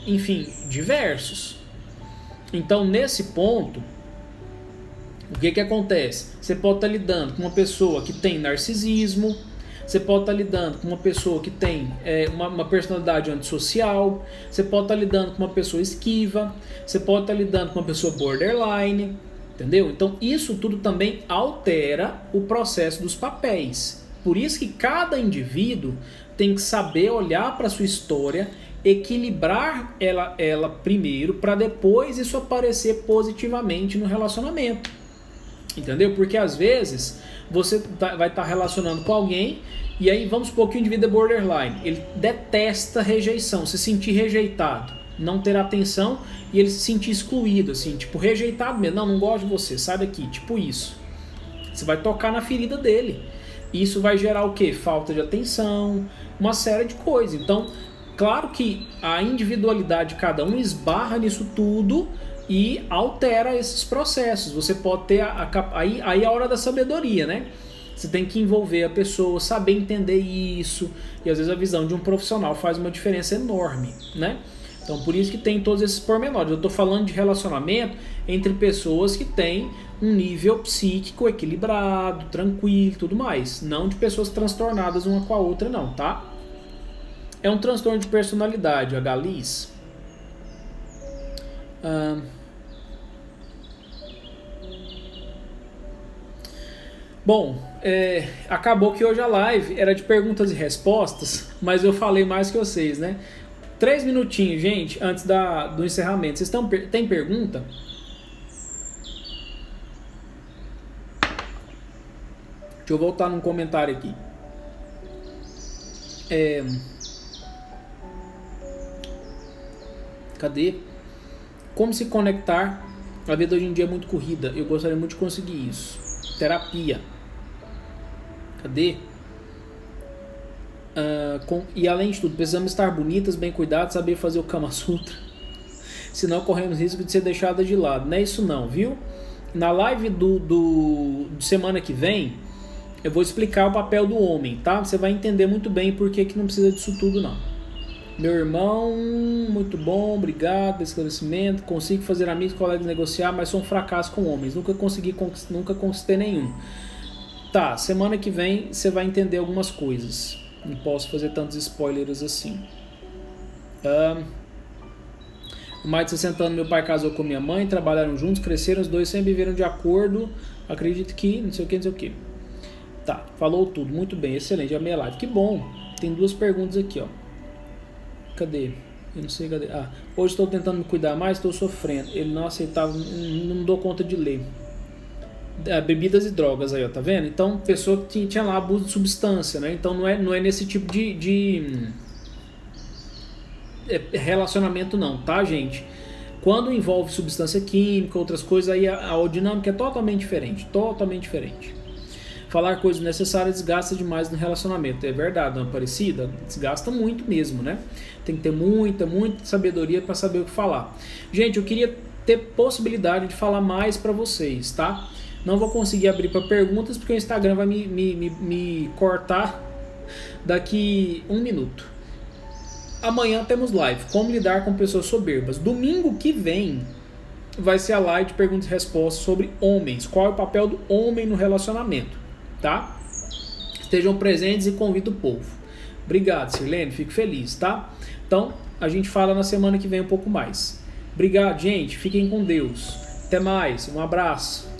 enfim, diversos. Então, nesse ponto, o que acontece? Você pode estar lidando com uma pessoa que tem narcisismo, você pode estar lidando com uma pessoa que tem uma personalidade antissocial, você pode estar lidando com uma pessoa esquiva, você pode estar lidando com uma pessoa borderline, entendeu? Então isso tudo também altera o processo dos papéis. Por isso que cada indivíduo tem que saber olhar para a sua história, equilibrar ela primeiro, para depois isso aparecer positivamente no relacionamento. Entendeu? Porque às vezes você vai estar relacionando com alguém e aí vamos supor que o indivíduo é borderline. Ele detesta rejeição, se sentir rejeitado, não ter atenção e ele se sentir excluído, assim, tipo rejeitado mesmo. Não gosto de você, sai daqui, tipo isso. Você vai tocar na ferida dele. Isso vai gerar o quê? Falta de atenção, uma série de coisas. Então, claro que a individualidade de cada um esbarra nisso tudo e altera esses processos. Você pode ter aí a hora da sabedoria, né? Você tem que envolver a pessoa, saber entender isso, e às vezes a visão de um profissional faz uma diferença enorme, né? Então por isso que tem todos esses pormenores. Eu estou falando de relacionamento entre pessoas que têm um nível psíquico equilibrado, tranquilo e tudo mais, não de pessoas transtornadas uma com a outra não, tá? É um transtorno de personalidade, a Galiz. Bom, acabou que hoje a live era de perguntas e respostas, mas eu falei mais que vocês, né? 3 minutinhos, gente, antes do encerramento. Vocês tem pergunta? Deixa eu voltar num comentário aqui. Cadê? Como se conectar? A vida hoje em dia é muito corrida. Eu gostaria muito de conseguir isso. Terapia. Cadê? E além de tudo, precisamos estar bonitas, bem cuidadas, saber fazer o Kama Sutra. Senão corremos risco de ser deixada de lado. Não é isso não, viu? Na live de semana que vem, eu vou explicar o papel do homem, tá? Você vai entender muito bem por que não precisa disso tudo, não. Meu irmão, muito bom, obrigado pelo esclarecimento. Consigo fazer amigos, colegas, negociar, mas sou um fracasso com homens. Nunca conquistei nenhum. Tá, semana que vem você vai entender algumas coisas. Não posso fazer tantos spoilers assim. Mais de 60 anos meu pai casou com minha mãe, trabalharam juntos, cresceram, os dois sempre viveram de acordo. Acredito que, não sei o que. Tá, falou tudo, muito bem, excelente, a minha live. Que bom, tem 2 perguntas aqui, ó. Cadê? Eu não sei cadê. Hoje estou tentando me cuidar mais, estou sofrendo. Ele não aceitava, não dou conta de ler. Bebidas e drogas aí, ó, tá vendo? Então, pessoa que tinha lá abuso de substância, né? Então não é nesse tipo de relacionamento não, tá, gente? Quando envolve substância química, outras coisas, aí a dinâmica é totalmente diferente. Falar coisas necessárias desgasta demais no relacionamento. É verdade, não é parecida? Desgasta muito mesmo, né? Tem que ter muita sabedoria para saber o que falar. Gente, eu queria ter possibilidade de falar mais para vocês, tá? Não vou conseguir abrir para perguntas porque o Instagram vai me cortar daqui 1 minuto. Amanhã temos live, como lidar com pessoas soberbas. Domingo que vem vai ser a live de perguntas e respostas sobre homens. Qual é o papel do homem no relacionamento, tá? Estejam presentes e convido o povo. Obrigado, Sirlene, fico feliz, tá? Então, a gente fala na semana que vem um pouco mais. Obrigado, gente, fiquem com Deus. Até mais, um abraço.